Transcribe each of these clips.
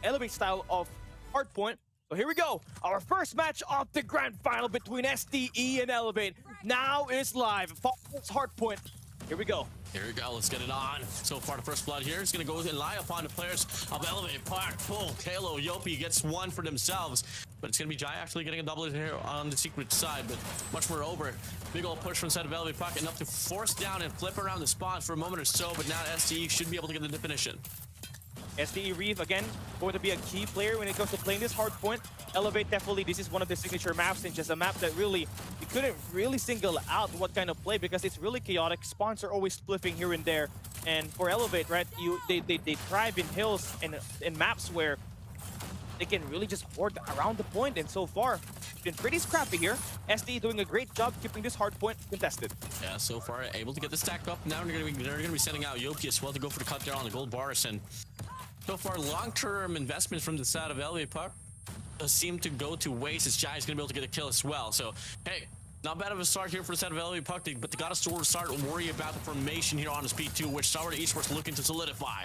Elevate style of Hardpoint. So here we go. Our first match of the grand final between SDE and Elevate now is live. It's Hardpoint. Here we go. Here we go, let's get it on. So far, the first blood here is going to go and lie upon the players of Elevate Park. Pull, Kalo, Yopi gets one for themselves. But it's going to be Jai actually getting a double here on the secret side. But much more over. Big old push from inside of Elevate Park, enough to force down and flip around the spawn for a moment or so. But now SDE should be able to get the definition. SDE Reeve, again, going to be a key player when it comes to playing this Hardpoint. Elevate, definitely, this is one of the signature maps, and just a map that really, you couldn't really single out what kind of play because it's really chaotic. Spawns are always spliffing here and there. And for Elevate, right, they thrive in hills and in maps where they can really just hoard around the point, and so far, it's been pretty scrappy here. SDE doing a great job keeping this Hardpoint contested. Yeah, so far, able to get the stack up. Now they're gonna be sending out Yopi as well to go for the cut there on the gold bars, and so far, long-term investments from the side of Elevate Park seem to go to waste as Jai is going to be able to get a kill as well. So, hey, not bad of a start here for the side of Elevate Park, but they got to sort of start to worry about the formation here on the speed 2, which Stalwart Esports looking to solidify.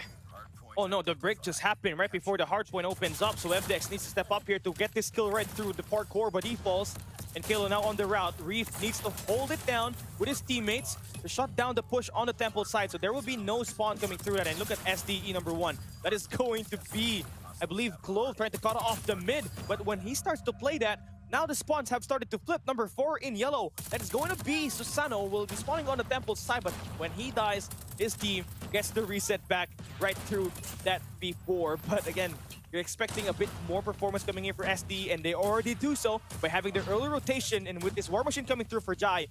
Oh no, the break just happened right before the Hardpoint opens up, so FDX needs to step up here to get this kill right through the parkour, but he falls. And Kalo now on the route. Reef needs to hold it down with his teammates to shut down the push on the temple side, so there will be no spawn coming through that. And look at SDE number 1. That is going to be, I believe, Clove trying to cut off the mid, but when he starts to play that, now the spawns have started to flip. Number 4 in yellow, that is going to be Susano, will be spawning on the temple side, but when he dies, his team gets the reset back right through that before. But again, you're expecting a bit more performance coming here for SD, and they already do so by having their early rotation, and with this War Machine coming through for Jai,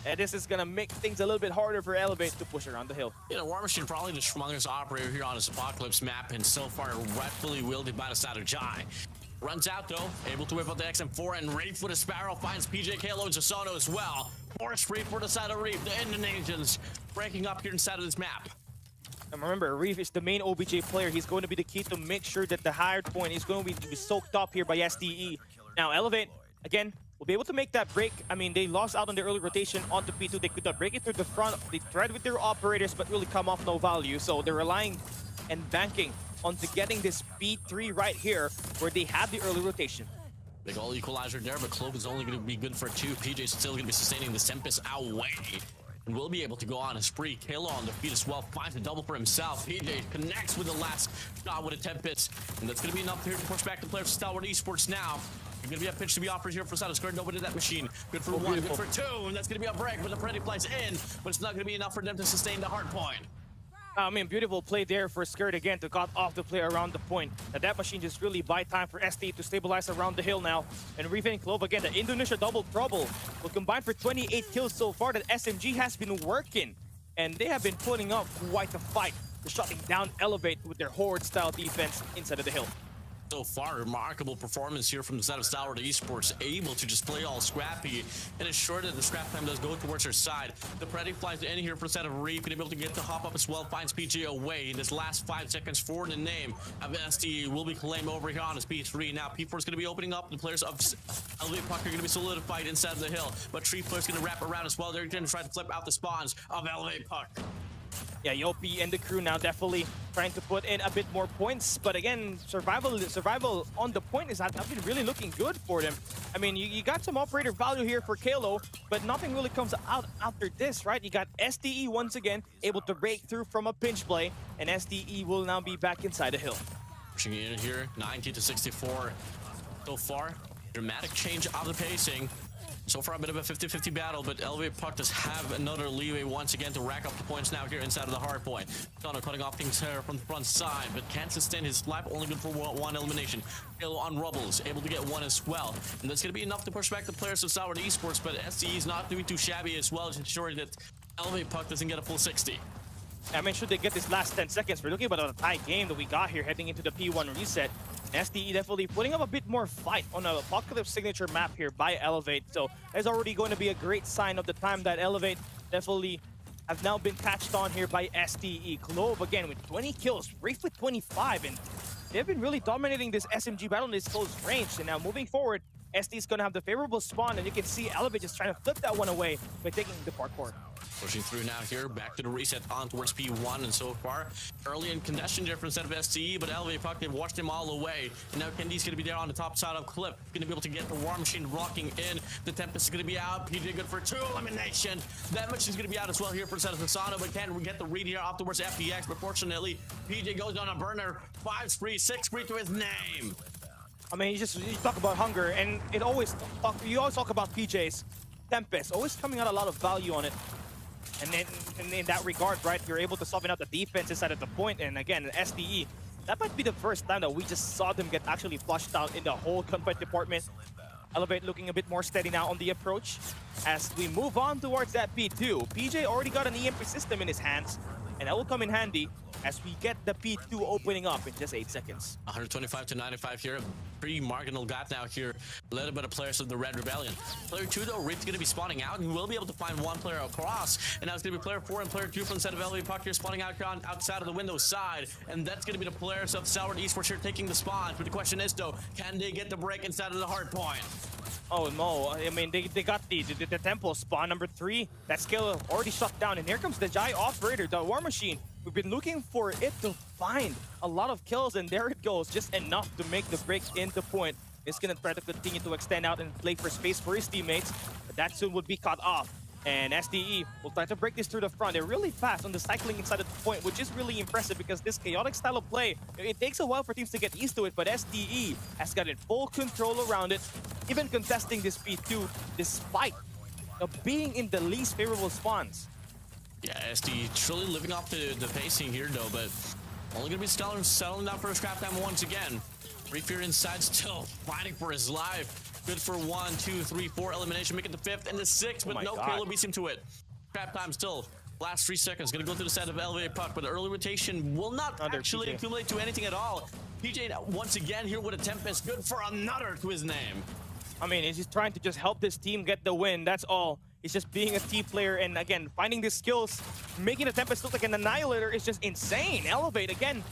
and this is gonna make things a little bit harder for Elevate to push around the hill. You know, War Machine probably the strongest operator here on his Apocalypse map, and so far rightfully wielded by the side of Jai. Runs out though, able to whip out the XM4, and Reef with a Sparrow finds PJ, Kalo, and Zasano as well. Force free for the side of Reef, the Indonesians breaking up here inside of this map. And remember, Reef is the main OBJ player. He's going to be the key to make sure that the Hardpoint is going to be soaked up here by SDE. Now, Elevate, again, will be able to make that break. I mean, they lost out on the early rotation onto P2. They could not break it through the front. They tried with their operators, but really come off no value. So they're relying and banking onto getting this P3 right here, where they have the early rotation. Big ol' equalizer there, but Clove is only going to be good for 2. PJ's still going to be sustaining the Tempest away. And will be able to go on a spree. Kalo on the feet as well, finds a double for himself. PJ connects with the last shot with a Tempest. And that's going to be enough here to push back the players of Stalwart Esports now. There's going to be a pitch to be offered here for Side of Square. Nobody to that machine. Good for 1, good for 2. And that's going to be a break, but the Freddy flies in. But it's not going to be enough for them to sustain the Hardpoint. I mean, beautiful play there for Skirt again to cut off the play around the point. Now that machine just really buy time for ST to stabilize around the hill now. And Reef and Clove again, the Indonesia double trouble will combine for 28 kills so far. That SMG has been working, and they have been putting up quite a fight to shutting down Elevate with their horde style defense inside of the hill. So far, remarkable performance here from the side of Stalwart Esports, able to just play all scrappy and ensure that the scrap time does go towards their side. The Preddy flies in here for the side of Reef, and able to get the hop up as well, finds PJ away. In this last 5 seconds for the name of SDE will be claimed over here on his P3. Now, P4 is going to be opening up. The players of Elevate Park are going to be solidified inside of the hill, but Tree Flare is going to wrap around as well. They're going to try to flip out the spawns of Elevate Park. Yeah, Yopi and the crew now definitely trying to put in a bit more points, but again, survival on the point has been really looking good for them. I mean, you got some operator value here for Kalo, but nothing really comes out after this, right? You got SDE once again able to break through from a pinch play, and SDE will now be back inside the hill. Pushing in here, 90 to 64 so far. Dramatic change of the pacing. So far, a bit of a 50-50 battle, but Elevate Park does have another leeway once again to rack up the points now here inside of the Hardpoint. Dono cutting off things here from the front side, but can't sustain his life, only good for 1 elimination. Kalo on Rubbles, able to get 1 as well. And that's going to be enough to push back the players of Stalwart Esports, but SDE is not doing too shabby as well, to ensure that Elevate Park doesn't get a full 60. I mean, should they get this last 10 seconds? We're looking about a tight game that we got here heading into the P1 reset. SDE definitely putting up a bit more fight on a Apocalypse signature map here by Elevate. So that's already going to be a great sign of the time that Elevate definitely have now been catched on here by SDE. Clove again with 20 kills, Reef with 25, and they've been really dominating this SMG battle in this close range. And now moving forward, SD is going to have the favorable spawn, and you can see Elevate just trying to flip that one away by taking the parkour. Pushing through now here, back to the reset on towards P1, and so far, early in congestion there for instead of STE, but Elevate Puck, they've washed him all away. And now Kendi's going to be there on the top side of Clip, going to be able to get the War Machine rocking in. The Tempest is going to be out. PJ good for 2 elimination. That much is going to be out as well here for instead of Hasano, but can we get the read here off towards FDX, but fortunately, PJ goes on a burner, 5 spree, 6 spree to his name. I mean, you talk about hunger, and you always talk about PJ's Tempest, always coming out a lot of value on it. And then in that regard, right, you're able to soften out the defense inside of the point. And again, SDE, that might be the first time that we just saw them get actually flushed out in the whole gunfight department. Elevate looking a bit more steady now on the approach. As we move on towards that P2, PJ already got an EMP system in his hands, and that will come in handy as we get the P2 opening up in just 8 seconds. 125 to 95 here. Pretty marginal gap now here, led by the players of the Red Rebellion. Player 2 though, Rift's going to be spawning out, and he will be able to find 1 player across. And now it's going to be player 4 and player 2 from instead of Elevate Puck here spawning out on outside of the window side. And that's going to be the players of Stalwart Esports here taking the spawns. But the question is though, can they get the break inside of the Hardpoint? Oh no, I mean, they got the temple spawn number 3. That skill already shut down, and here comes the Jai operator, the War Machine. We've been looking for it to find a lot of kills, and there it goes, just enough to make the break into point. It's gonna try to continue to extend out and play for space for his teammates, but that soon would be cut off. And SDE will try to break this through the front. They're really fast on the cycling inside of the point, which is really impressive because this chaotic style of play, it takes a while for teams to get used to it, but SDE has got it full control around it, even contesting this P2 despite being in the least favorable spawns. Yeah, SD truly living off the pacing here though, but only gonna be settling down for a scrap time once again. Reef here inside still fighting for his life. Good for 1, 2, 3, 4 elimination, make it the 5th and the 6th, but no kill beats him to it. Scrap time still. Last 3 seconds, gonna go to the side of Elevated Puck, but the early rotation will not actually accumulate to anything at all. PJ once again here with a Tempest, good for another to his name. I mean, he's just trying to just help this team get the win, that's all. He's just being a team player, and again, finding these skills, making the Tempest look like an annihilator is just insane. Elevate, again,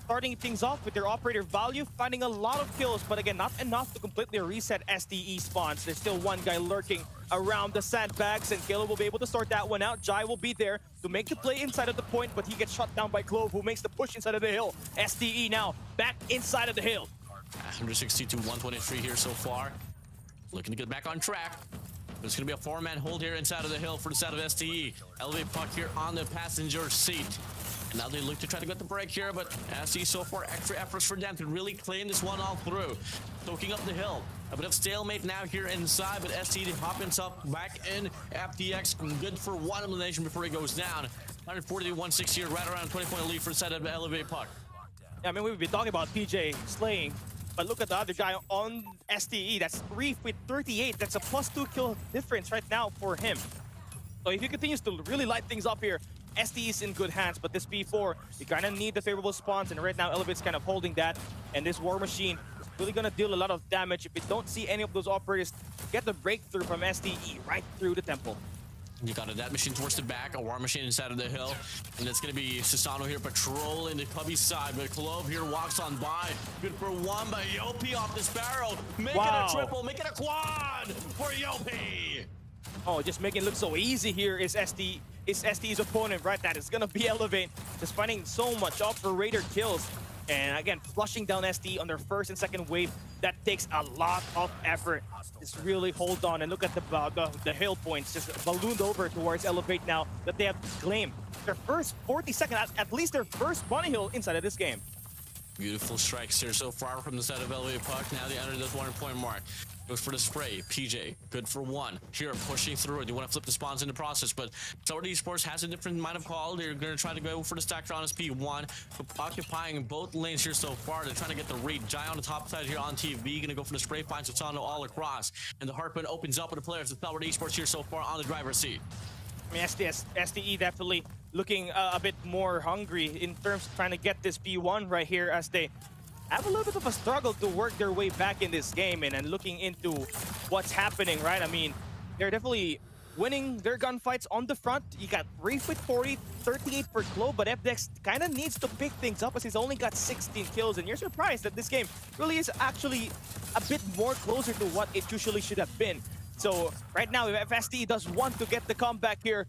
starting things off with their operator value, finding a lot of kills, but again, not enough to completely reset SDE spawns. There's still one guy lurking around the sandbags, and Killer will be able to sort that one out. Jai will be there to make the play inside of the point, but he gets shut down by Clove, who makes the push inside of the hill. SDE now back inside of the hill. 160 to 123 here so far. Looking to get back on track. There's going to be a 4-man hold here inside of the hill for the side of STE. Elevate Puck here on the passenger seat. And now they look to try to get the break here, but STE so far, extra efforts for them to really claim this one all through. Soaking up the hill. A bit of stalemate now here inside, but STE hopping up back in. FTX good for 1 elimination before he goes down. 140 to 160 here, right around a 20-point lead for the side of Elevate Puck. Yeah, I mean, we've been talking about PJ slaying, but look at the other guy on STE. That's Reef with 38. That's a +2 kill difference right now for him. So if he continues to really light things up here, STE is in good hands, but this P4, you kind of need the favorable spawns, and right now Elevate's kind of holding that, and this War Machine is really going to deal a lot of damage if we don't see any of those operators get the breakthrough from STE right through the temple. You got a Death Machine towards the back, a War Machine inside of the hill, and it's going to be Susano here patrolling the Cubby side, but Clove here walks on by. Good for 1 by Yopi off the Sparrow. Make it a triple, make it a quad for Yopi. Oh, just making it look so easy here is STE's opponent, right? That is going to be Elevate, just finding so much operator kills. And again, flushing down STE on their first and second wave, that takes a lot of effort. Just really hold on and look at the hill points just ballooned over towards Elevate now that they have claimed their first 42nd, at least their first bunny hill inside of this game. Beautiful strikes here so far from the side of Elevate Puck. Now they under this 1-point mark. Goes for the spray. PJ, good for 1. Here, pushing through it. You want to flip the spawns in the process, but Stalwart Esports has a different mind of call. They're going to try to go for the stack on his P1, occupying both lanes here so far. They're trying to get the read. Jai on the top side here on TV. Going to go for the spray, finds Susano all across. And the Hardpoint opens up with the players of Stalwart Esports here so far on the driver's seat. I mean, STE definitely looking a bit more hungry in terms of trying to get this P1 right here, as they have a little bit of a struggle to work their way back in this game, and looking into what's happening, right? I mean, they're definitely winning their gunfights on the front. You got Reef with 40, 38 for Clo, but FDX kind of needs to pick things up as he's only got 16 kills, and you're surprised that this game really is actually a bit more closer to what it usually should have been. So right now, if STE does want to get the comeback here,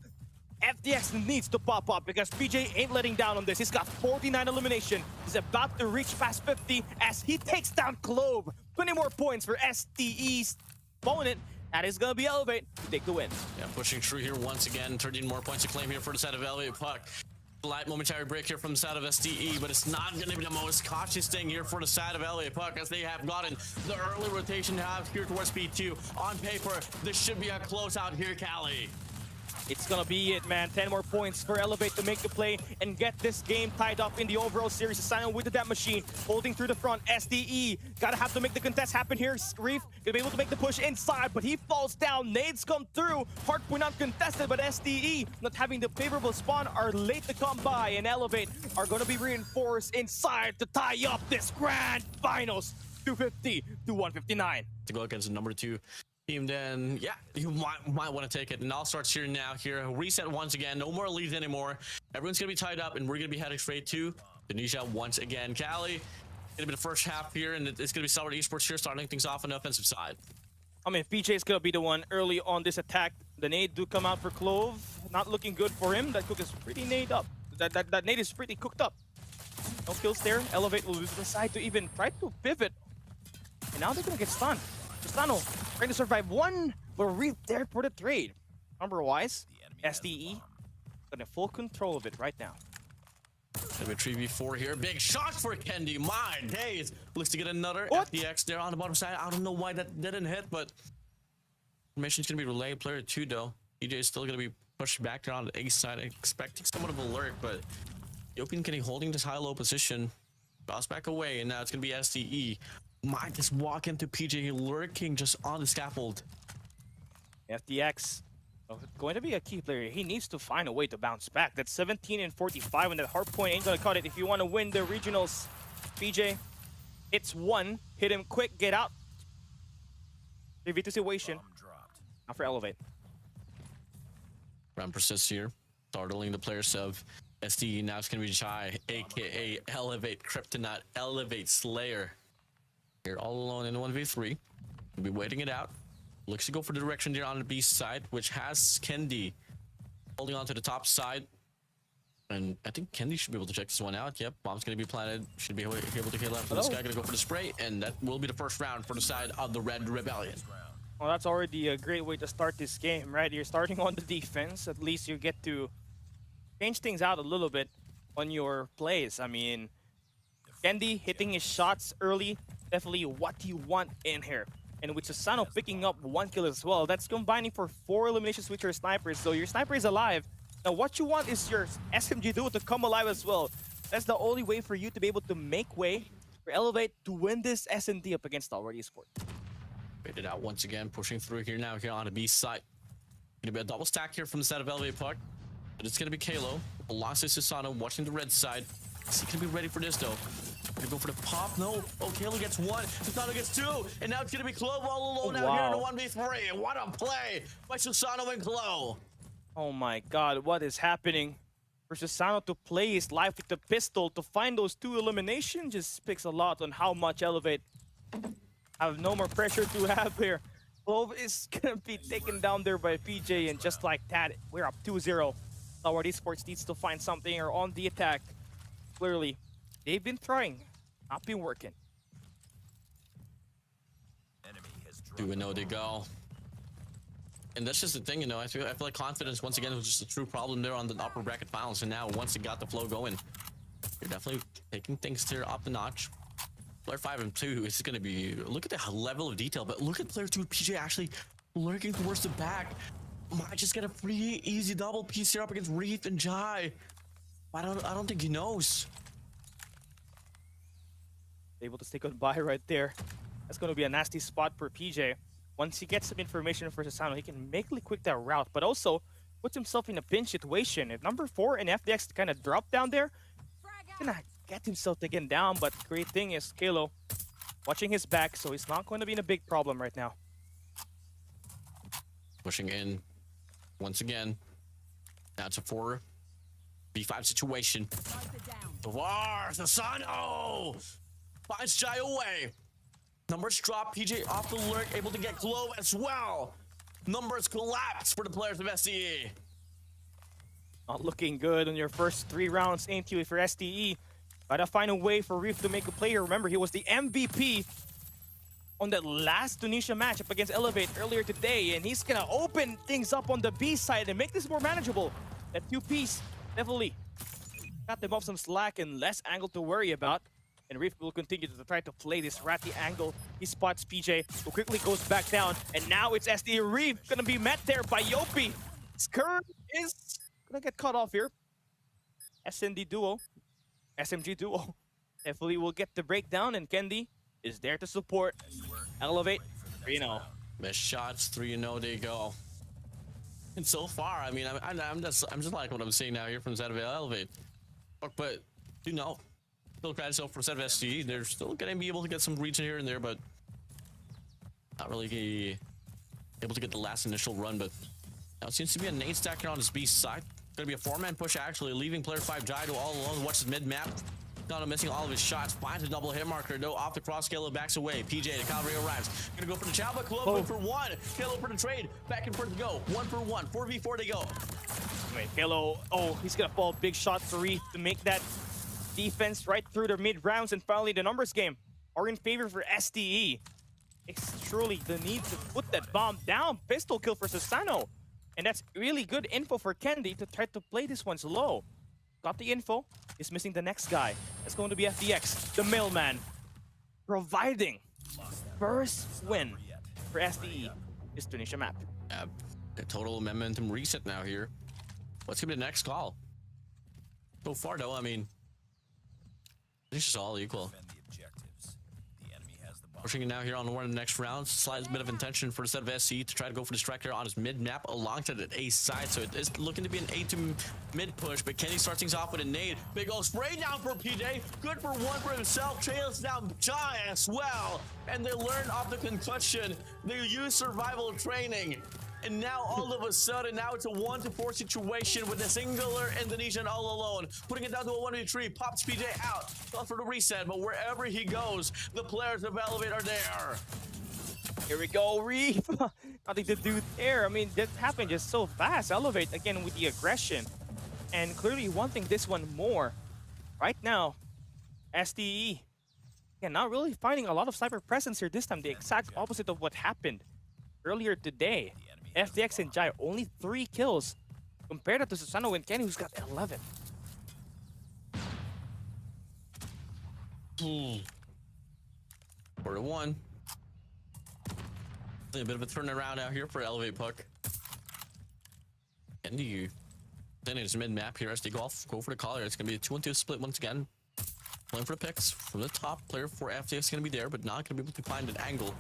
FDX needs to pop up because PJ ain't letting down on this. He's got 49 elimination. He's about to reach past 50 as he takes down Clove. 20 more points for STE's opponent. That is going to be Elevate to take the win. Yeah, pushing through here once again. 13 more points to claim here for the side of Elevate Puck. Slight momentary break here from the side of STE, but it's not going to be the most cautious thing here for the side of LA Puck as they have gotten the early rotation to have here towards P2. On paper, this should be a closeout here, Cali. It's gonna be it, man. 10 more points for Elevate to make the play and get this game tied up in the overall series. Asano with the Death Machine, holding through the front. SDE gotta have to make the contest happen here. Reef gonna be able to make the push inside, but he falls down. Nades come through. Hardpoint uncontested, but SDE not having the favorable spawn are late to come by, and Elevate are gonna be reinforced inside to tie up this grand finals. 250 to 159. To go against the number 2 team, then yeah, you might want to take it. And all starts here now. Here, reset once again. No more leads anymore. Everyone's gonna be tied up, and we're gonna be heading straight to Tunisia once again. Cali, gonna be the first half here, and it's gonna be Stalwart Esports here starting things off on the offensive side. I mean, PJ is gonna be the one early on this attack. The nade do come out for Clove. Not looking good for him. That cook is pretty nade up. That nade is pretty cooked up. No kills there. Elevate will decide to even try to pivot. And now they're gonna get stunned. Castano trying to survive one, but Reef there for the trade. Number-wise, SDE got in full control of it right now. Gonna be 3v4 here. Big shot for Kendi. My days. Looks to get another What? FDX there on the bottom side. I don't know why that didn't hit, but formation's gonna be relay player 2 though. EJ is still gonna be pushed back down to the A side, expecting somewhat of a lurk, but Yopian Kendi holding this high-low position. Bounce back away, and now it's gonna be SDE. Might just walk into PJ lurking just on the scaffold. FDX going to be a key player. He needs to find a way to bounce back. That's 17 and 45, and that Hardpoint ain't gonna cut it if you want to win the regionals. PJ, it's one. Hit him quick, get out. 3v2 situation. Now for Elevate. Round persists here, startling the players of SDE. Now it's gonna be Jai, aka Elevate Kryptonite, Elevate Slayer. Here all alone in 1v3. We'll be waiting it out. Looks to go for the direction there on the B side, which has Kendi holding on to the top side. And I think Kendi should be able to check this one out. Yep, bomb's going to be planted. Should be able to kill out for this guy. Going to go for the spray, and that will be the first round for the side of the Red Rebellion. Well, that's already a great way to start this game, right? You're starting on the defense. At least you get to change things out a little bit on your plays. I mean, Kendi hitting his shots early, definitely what you want in here. And with Susano picking up 1 kill as well, that's combining for 4 eliminations with your snipers. So your sniper is alive. Now what you want is your SMG duo to come alive as well. That's the only way for you to be able to make way for Elevate to win this S&D up against Stalwart Esports. Bait it out once again, pushing through here now here on the B side. Gonna be a double stack here from the side of Elevate Puck. But it's gonna be Kalo, alongside Susano, watching the red side. Is he gonna be ready for this though? Gonna go for the pop. No. Oh, Kalo gets 1. Susano gets 2. And now it's gonna be Clove all alone out here in the 1v3. What a play by Susano and Clove. Oh my god, what is happening? For Susano to play his life with the pistol to find those 2 eliminations just speaks a lot on how much Elevate have no more pressure to have here. Clove is gonna be taken down there by PJ, and just like that, we're up 2-0. Stalwart Esports needs to find something or on the attack. Clearly, they've been trying, not been working. 2-0 to go. And that's just the thing, you know, I feel like confidence once again was just a true problem there on the upper bracket finals, and now once it got the flow going, you're definitely taking things here up the notch. Player 5 and 2 is going to be, look at the level of detail, but look at player 2, PJ actually lurking towards the back. Might just get a free easy double piece here up against Reef and Jai. I don't think he knows. Able to say goodbye right there. That's going to be a nasty spot for PJ. Once he gets some information for Susano, he can make quick that route, but also puts himself in a pinch situation. If number 4 and FDX kind of drop down there, he's gonna get himself taken down. But great thing is Kalo watching his back, so he's not going to be in a big problem right now. Pushing in once again. Now it's a 4v5 situation. Susano finds Jai away. Numbers drop, PJ off the lurk, able to get Clove as well. Numbers collapse for the players of SCE. Not looking good on your first 3 rounds, ain't you, for STE. Gotta find a way for Reef to make a play here. Remember, he was the MVP on that last Tunisia matchup against Elevate earlier today, and he's gonna open things up on the B side and make this more manageable. That 2-piece definitely got them off some slack and less angle to worry about. And Reef will continue to try to play this ratty angle. He spots PJ, who quickly goes back down, and now it's SDE. Reef gonna be met there by Yopi. Skur is gonna get cut off here. SMG duo definitely will get the breakdown, and Kendi is there to support. Elevate 3-0. Missed shots, 3-0 they go. And so far, I mean, I'm just like what I'm seeing now here from Suavei Elevate. But you know, still credit so for Suavei STE. They're still gonna be able to get some reach here and there, but not really able to get the last initial run. But now it seems to be a nade stack here on his B side. Gonna be a 4-man push actually, leaving player 5 Jaido all alone. Watch his mid map. Dono missing all of his shots. Finds a double hit marker. No, off the cross. Kalo backs away. PJ, the cavalry arrives. Gonna go for the chow, but Kalo for 1. Kalo for the trade. Back and forth to go. 1 for 1. 4v4 they go. Wait, Kalo, he's gonna fall big shot for Reef to make that defense right through the mid rounds, and finally the numbers game are in favor for STE. It's truly the need to put that bomb down. Pistol kill for Susano. And that's really good info for Kendi to try to play this one slow. Got the info. Is missing the next guy. It's going to be FDX, the mailman, providing first win for STE this Tunisia map. A total momentum reset now here. What's gonna be the next call? So far though, I mean, this is all equal. Pushing it now here on one of the next rounds. Slight bit of intention for the set of SC to try to go for the strike here on his mid map alongside an A side. So it is looking to be an A to mid push, but Kenny starts things off with a nade. Big old spray down for PJ. Good for 1 for himself. Trails down Jai as well. And they learn off the concussion. They use survival training. And now all of a sudden, now it's a 1-4 situation with a singular Indonesian all alone. Putting it down to a 1v3, pops PJ out. Goes for the reset, but wherever he goes, the players of Elevate are there. Here we go, Reef. Nothing to do there. I mean, that happened just so fast. Elevate again with the aggression. And clearly wanting this one more. Right now, STE. Yeah, not really finding a lot of sniper presence here this time. The exact opposite of what happened earlier today. FDX and Jai only 3 kills compared to Susano and Kenny, who's got 11. For the 1. A bit of a turnaround out here for Elevate Puck. And you then it's mid map here as they go for the collar. It's gonna be a 2-1-2 split once again. Playing for the picks from the top. Player for FDX is gonna be there, but not gonna be able to find an angle.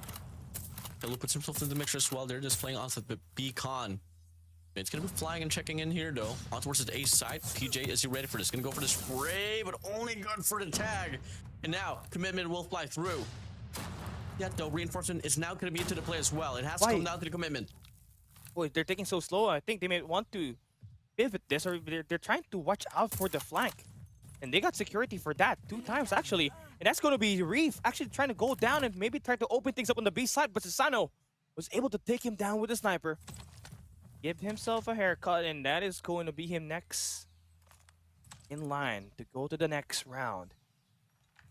Kalo puts himself in the mixture as well. They're just playing onto the B-Con. It's going to be flying and checking in here, though. On towards the A side. PJ, is he ready for this? Going to go for the spray, but only good for the tag. And now, commitment will fly through. Yet, though, reinforcement is now going to be into the play as well. It has to come down to the commitment. Boy, they're taking so slow. I think they may want to pivot this, or they're trying to watch out for the flank. And they got security for that 2 times, actually. And that's going to be Reef actually trying to go down and maybe try to open things up on the B side. But Susano was able to take him down with a sniper. Give himself a haircut, and that is going to be him next in line to go to the next round.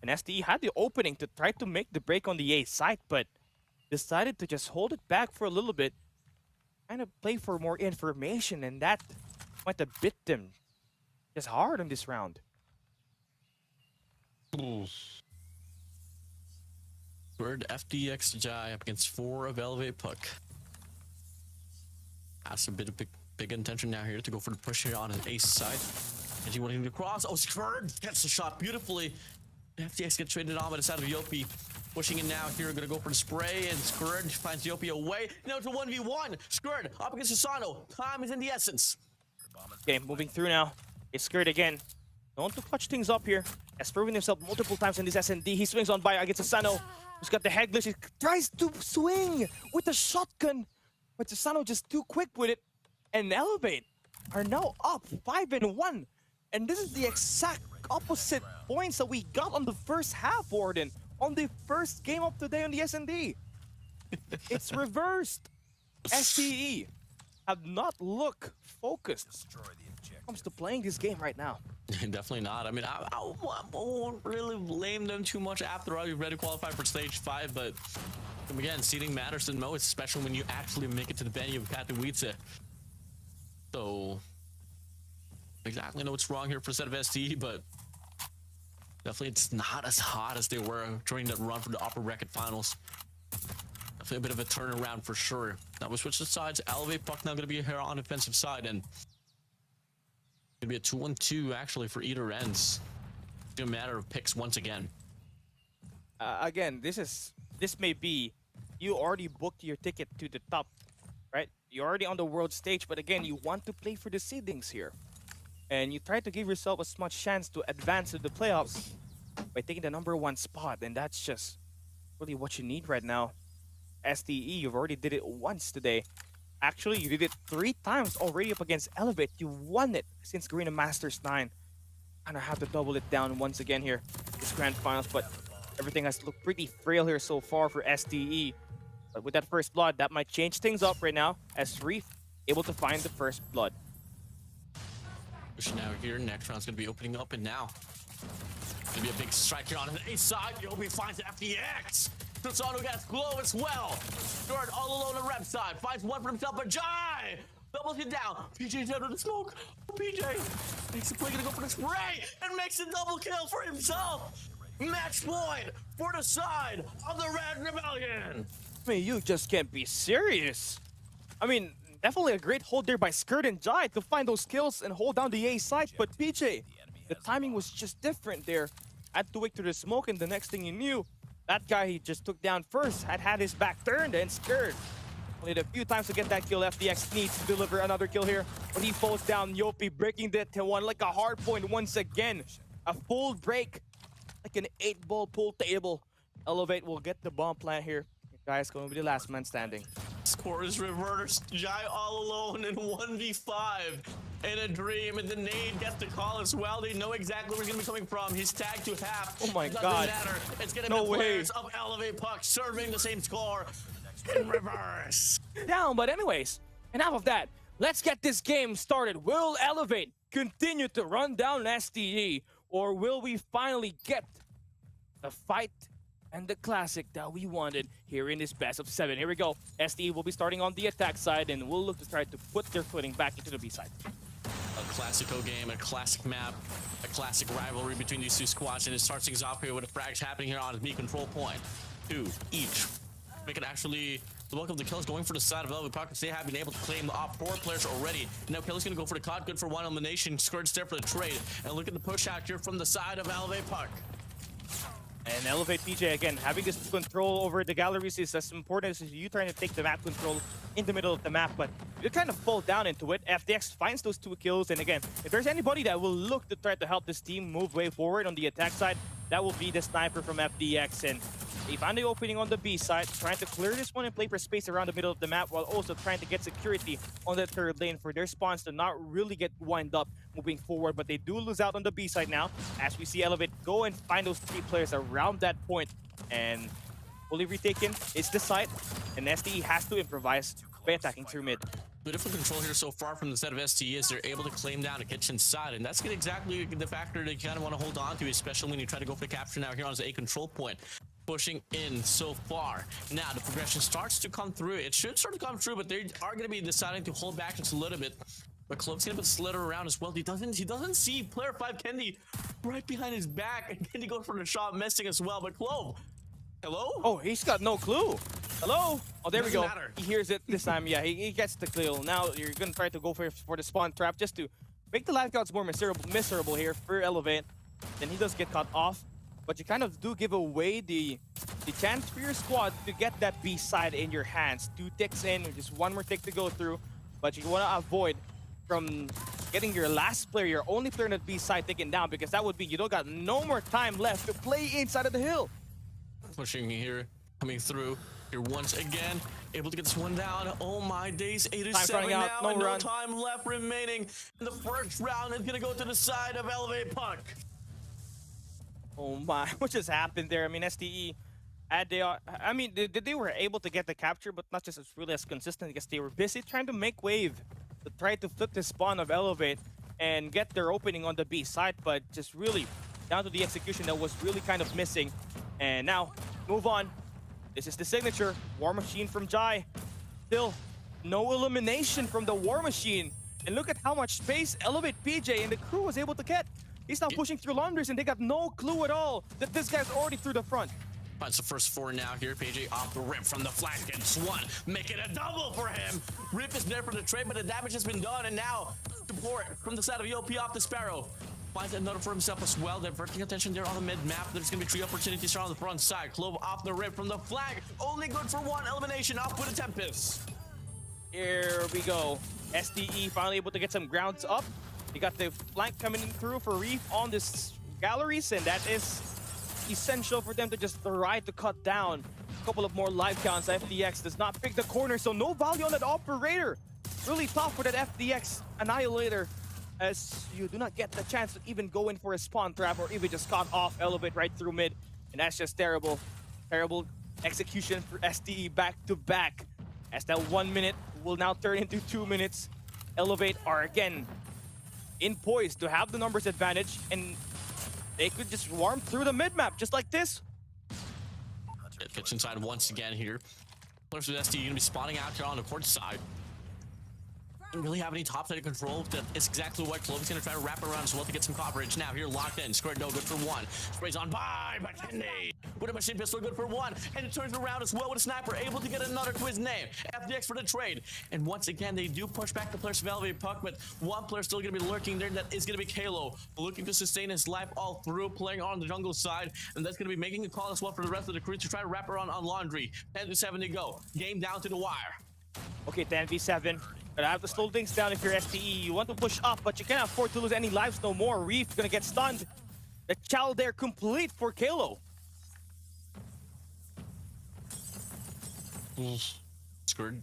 And STE had the opening to try to make the break on the A side, but decided to just hold it back for a little bit. Kind of play for more information, and that might have bit them just hard on this round. Third FDX Jai up against 4 of Elevate Puck. That's a bit of big intention now here to go for the push here on his ace side. And he wanting to cross. Oh, Skrd gets the shot beautifully. FDX gets traded on by the side of Yopi. Pushing in now here, gonna go for the spray, and Skrd finds Yopi away. Now it's a 1v1. Skrd up against Susano. Time is in the essence. Okay, moving through now. It's Skrd again. Known to clutch things up here. Has proven himself multiple times in this S&D. He swings on by against Susano, who's got the head glitch. He tries to swing with the shotgun, but Susano just too quick with it. And Elevate are now up 5-1. And this is the exact opposite points that we got on the first half, Warden. On the first game of today on the S&D. It's reversed. STE have not looked focused when it comes to playing this game right now. Definitely not. I mean, I won't really blame them too much after all. You're ready to qualify for stage 5, but again, seeding matters the most, especially when you actually make it to the venue of Katowice. So, exactly know what's wrong here for set of SDE, but definitely it's not as hot as they were during that run for the upper bracket finals. Definitely a bit of a turnaround for sure. Now we switch the sides. Elevate Puck now going to be here on the defensive side, and gonna be a 2-1-2 actually for either ends. It's gonna matter of picks once again. Again, this may be, you already booked your ticket to the top, right? You're already on the world stage, but again, you want to play for the seedings here. And you try to give yourself as much chance to advance to the playoffs by taking the #1 spot, and that's just really what you need right now. SDE, you've already did it once today. Actually, you did it 3 times already up against Elevate. You won it since Garena Masters 9. And I have to double it down once again here, this grand finals, but everything has looked pretty frail here so far for SDE. But with that first blood, that might change things up right now, as Reef able to find the first blood. Pushing out here, next round's gonna be opening up, and now gonna be a big strike here on the A side. Yobi finds FDX. Tosano gets Glow as well. Stewart all alone on rep side, finds one for himself, but Jai doubles it down. PJ's out of the smoke. PJ makes the play, gonna go for the spray and makes a double kill for himself. Match point for the side of the Red Rebellion. I mean, you just can't be serious. I mean, definitely a great hold there by Skirt and Jai to find those kills and hold down the A side, but PJ, the timing was just different there. Had to wait through the smoke, and the next thing you knew, that guy he just took down first had his back turned, and Skirt only had a few times to get that kill. FDX needs to deliver another kill here, but he falls down. Yopi breaking that to one like a hard point once again. A full break, like an 8-ball pool table. Elevate will get the bomb plant here. Guy's going to be the last man standing. Score is reversed. Jai all alone in 1v5 in a dream, and the nade gets the call as well. They know exactly where he's gonna be coming from. He's tagged to half. Oh my Doesn't god. matter. It's gonna No be way. players of Elevate Puck serving the same score in reverse. Down, but anyways, enough of that. Let's get this game started. Will Elevate continue to run down SDE, or will we finally get the fight and the classic that we wanted here in this best of 7? Here we go. SDE will be starting on the attack side, and we'll look to try to put their footing back into the B side. A classico game, a classic map, a classic rivalry between these two squads, and it starts things off here with the frags happening here on the B control point. 2 each. Make it actually the bulk of the kills going for the side of Elevate Puck. They have been able to claim the op 4 players already. Now Kelly's gonna go for the COD, good for 1 elimination. Squirt's there for the trade. And look at the push out here from the side of Elevate Puck. And Elevate PJ, again, having this control over the galleries is as important as you trying to take the map control in the middle of the map, but you kind of fall down into it. FDX finds those 2 kills, and again, if there's anybody that will look to try to help this team move way forward on the attack side, that will be the sniper from FDX, and they found the opening on the B side, trying to clear this one and play for space around the middle of the map, while also trying to get security on the 3rd lane for their spawns to not really get wind up moving forward. But they do lose out on the B side now, as we see Elevate go and find those 3 players around that point, and fully retaken is the site, and SDE has to improvise by attacking through mid. Beautiful control here so far from the set of STE as they're able to claim down a kitchen side, and that's exactly the factor that you kind of want to hold on to, especially when you try to go for the capture now here on the A control point. Pushing in so far. Now the progression starts to come through. It should start to come through, but they are going to be deciding to hold back just a little bit. But Clove's going to put Slither around as well. He doesn't see player 5 Kendi right behind his back, and Kendi goes for the shot, missing as well. But Clove, hello? Oh, he's got no clue. Hello? Oh, there we go. Matter. He hears it this time. Yeah, he gets the kill. Now you're going to try to go for the spawn trap just to make the lifeguards more miserable here for Elevate. Then he does get caught off. But you kind of do give away the chance for your squad to get that B side in your hands. 2 ticks in, just 1 more tick to go through. But you want to avoid from getting your last player, your only player on the B side taken down, because that would be you don't got no more time left to play inside of the hill. Pushing here, coming through here once again, able to get this one down. Oh my days, 8-7 now, no and run. no time left remaining. And the first round is gonna go to the side of Elevate Puck. Oh my, what just happened there? I mean, SDE And I mean, they were able to get the capture, but not just as really as consistent because they were busy trying to make wave to try to flip the spawn of Elevate and get their opening on the B side, but just really down to the execution that was really kind of missing. And now, move on. This is the signature. War Machine from Jai. Still, no elimination from the War Machine. And look at how much space Elevate PJ and the crew was able to get. He's now pushing through laundries and they got no clue at all that this guy's already through the front. Finds the first 4 now here. PJ off the rip from the flank. Gets 1. Make it a double for him. Rip is there for the trade, but the damage has been done. And now, support from the side of EOP off the Sparrow. Finds another for himself as well. Diverting attention there on the mid-map. There's going to be 3 opportunities around the front side. Clove off the rip from the flank. Only good for 1 elimination off with the Tempest. Here we go. SDE finally able to get some grounds up. They got the flank coming in through for Reef on this galleries, and that is essential for them to just try to cut down a couple of more life counts. FDX does not pick the corner, so no value on that operator. Really tough for that FDX Annihilator, as you do not get the chance to even go in for a spawn trap or even just cut off Elevate right through mid. And that's just terrible. Terrible execution for SDE back to back. As that 1 minute will now turn into 2 minutes. Elevate are again in poise to have the numbers advantage, and they could just warm through the mid-map just like this. Pitch inside once again here. Players with SD going to be spawning out here on the court side. Don't really have any top-sided control. That is exactly what Clove is going to try to wrap around as well to get some coverage. Now here locked in. Squared no good for 1. Sprays on by McKinney. With a machine pistol good for 1. And it turns around as well with a sniper. Able to get another to his name. FDX for the trade. And once again, they do push back the players of Elevate Puck, but one player still going to be lurking there. That is going to be Kalo. Looking to sustain his life all through, playing on the jungle side. And that's going to be making a call as well for the rest of the crew to try to wrap around on Laundry. 10-7 to go. Game down to the wire. Okay, 10v7. But I have to slow things down if you're STE. You want to push up, but you can't afford to lose any lives no more. Reef gonna get stunned. The chow there complete for Kalo. Squared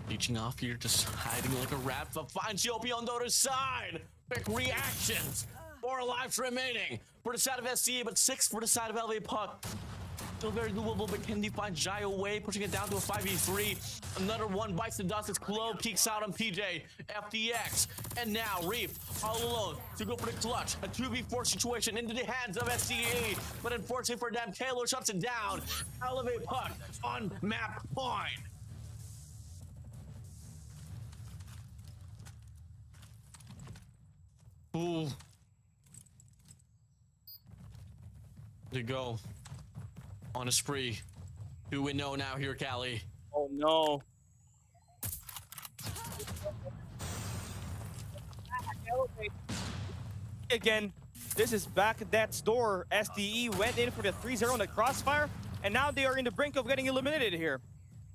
reaching off here, just hiding like a rat, but finds Yopi on the other side. Quick reactions. 4 lives remaining for the side of SCE, but 6 for the side of LV Puck. Still very doable, but Kendi finds Jai away, pushing it down to a 5v3. Another one bites the dust as Clove peeks out on PJ, FDX, and now Reef all alone to go for the clutch. A 2v4 situation into the hands of SCE, but unfortunately for them, Kalo shuts it down. Elevate Puck on map point. Ooh. To go on a spree. 2-0 now here, Cali. Oh no. Again, this is back at that store. SDE went in for the 3-0 on the crossfire, and now they are in the brink of getting eliminated here.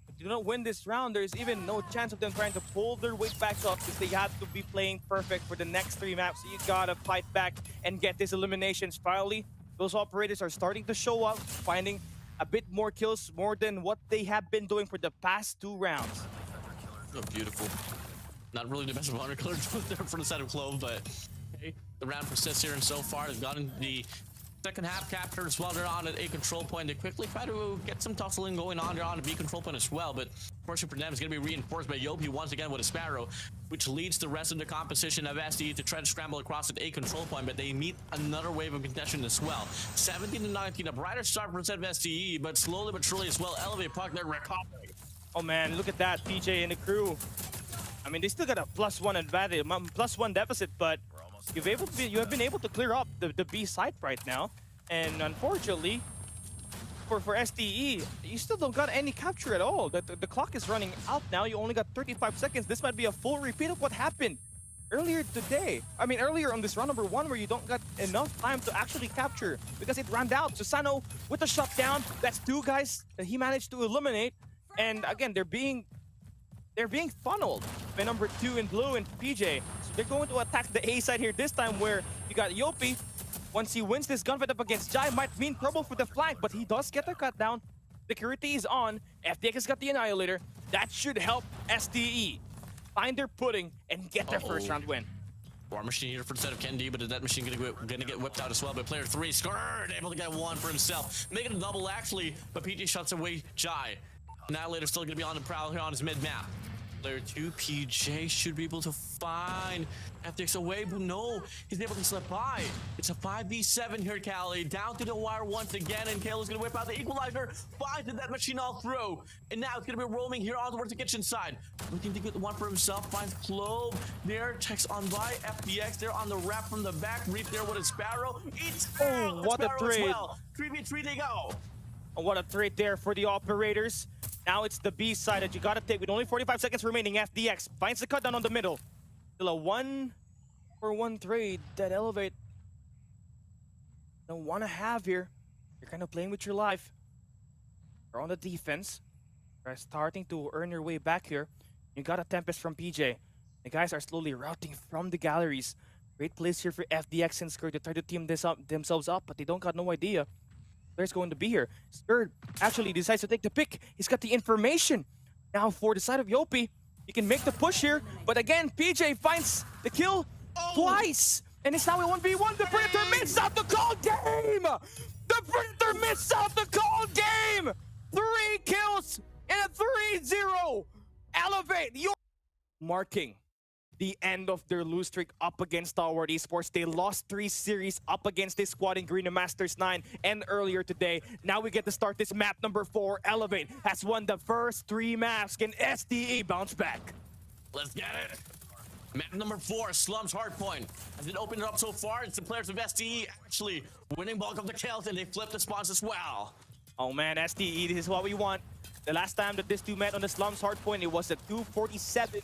If you don't win this round, there's even no chance of them trying to pull their weight back up because they have to be playing perfect for the next 3 maps. So you gotta fight back and get these eliminations. Finally, those operators are starting to show up, finding a bit more kills, more than what they have been doing for the past 2 rounds. Oh, beautiful. Not really the best of honor color there for the side of Clove, but hey, the round persists here, and so far they've gotten the second half captured as well. They're on at A control point. They quickly try to get some tussling going on. They're on a B control point as well, but fortunately for them, it's going to be reinforced by Yopi once again with a Sparrow, which leads the rest of the composition of SD to try to scramble across at A control point, but they meet another wave of contention as well. 17-19, a brighter start for instead of SDE, but slowly but surely as well, Elevate Puck, they're recovering. Oh man, look at that, PJ and the crew. I mean, they still got a +1 advantage, +1 deficit, but you have been able to clear up the B site right now. And unfortunately, for SDE, you still don't got any capture at all. The clock is running out now. You only got 35 seconds. This might be a full repeat of what happened earlier today. I mean, earlier on this round number 1, where you don't got enough time to actually capture because it ran out. Susano with the shutdown. That's 2 guys that he managed to eliminate. And again, they're being funneled by number 2 in blue and PJ. So they're going to attack the A side here this time, where you got Yopi. Once he wins this gunfight up against Jai, might mean trouble for the flank, but he does get the cut down. Security is on. FDX has got the Annihilator. That should help SDE find their footing and get their first round win. War Machine here for the set of Kendi, but is that machine gonna get whipped out as well? But player 3, Skrrd, able to get one for himself. Make it a double actually, but PJ shuts away Jai. Annihilator still gonna be on the prowl here on his mid map. Player 2, PJ should be able to find FDX away, but no, he's able to slip by. It's a 5v7 here, Cali. Down to the wire once again, and Kalo's gonna whip out the equalizer, finds that machine all through. And now it's gonna be roaming here on towards the kitchen side. Looking to get the one for himself, finds Clove there, checks on by, FDX there on the wrap from the back, Reap there with a Sparrow. Eats what a trade. well. 3v3 they go. What a trade there for the operators. Now it's the B side that you gotta take with only 45 seconds remaining. FDX finds the cut down on the middle. Still a 1-for-1 trade that Elevate don't wanna have here. You're kind of playing with your life. You're on the defense. You're starting to earn your way back here. You got a Tempest from PJ. The guys are slowly routing from the galleries. Great place here for FDX and Skrrd to try to team themselves up, but they don't got no idea where's going to be here. Skrrd actually decides to take the pick. He's got the information. Now for the side of Yopi, he can make the push here, but again, PJ finds the kill twice, and it's now a 1v1. The Predator missed out the call game! The Predator missed out the call game! 3 kills and a 3-0. Elevate, you're marking the end of their lose streak up against Stalwart Esports. They lost 3 series up against this squad in Garena Masters 9 and earlier today. Now we get to start this map number 4. Elevate has won the first 3 maps. Can SDE bounce back? Let's get it. Map number 4, Slums Hardpoint. As it opened it up so far, it's the players of SDE actually winning bulk of the kills, and they flip the spawns as well. Oh man, SDE, this is what we want. The last time that these two met on the Slums Hardpoint, it was at 247.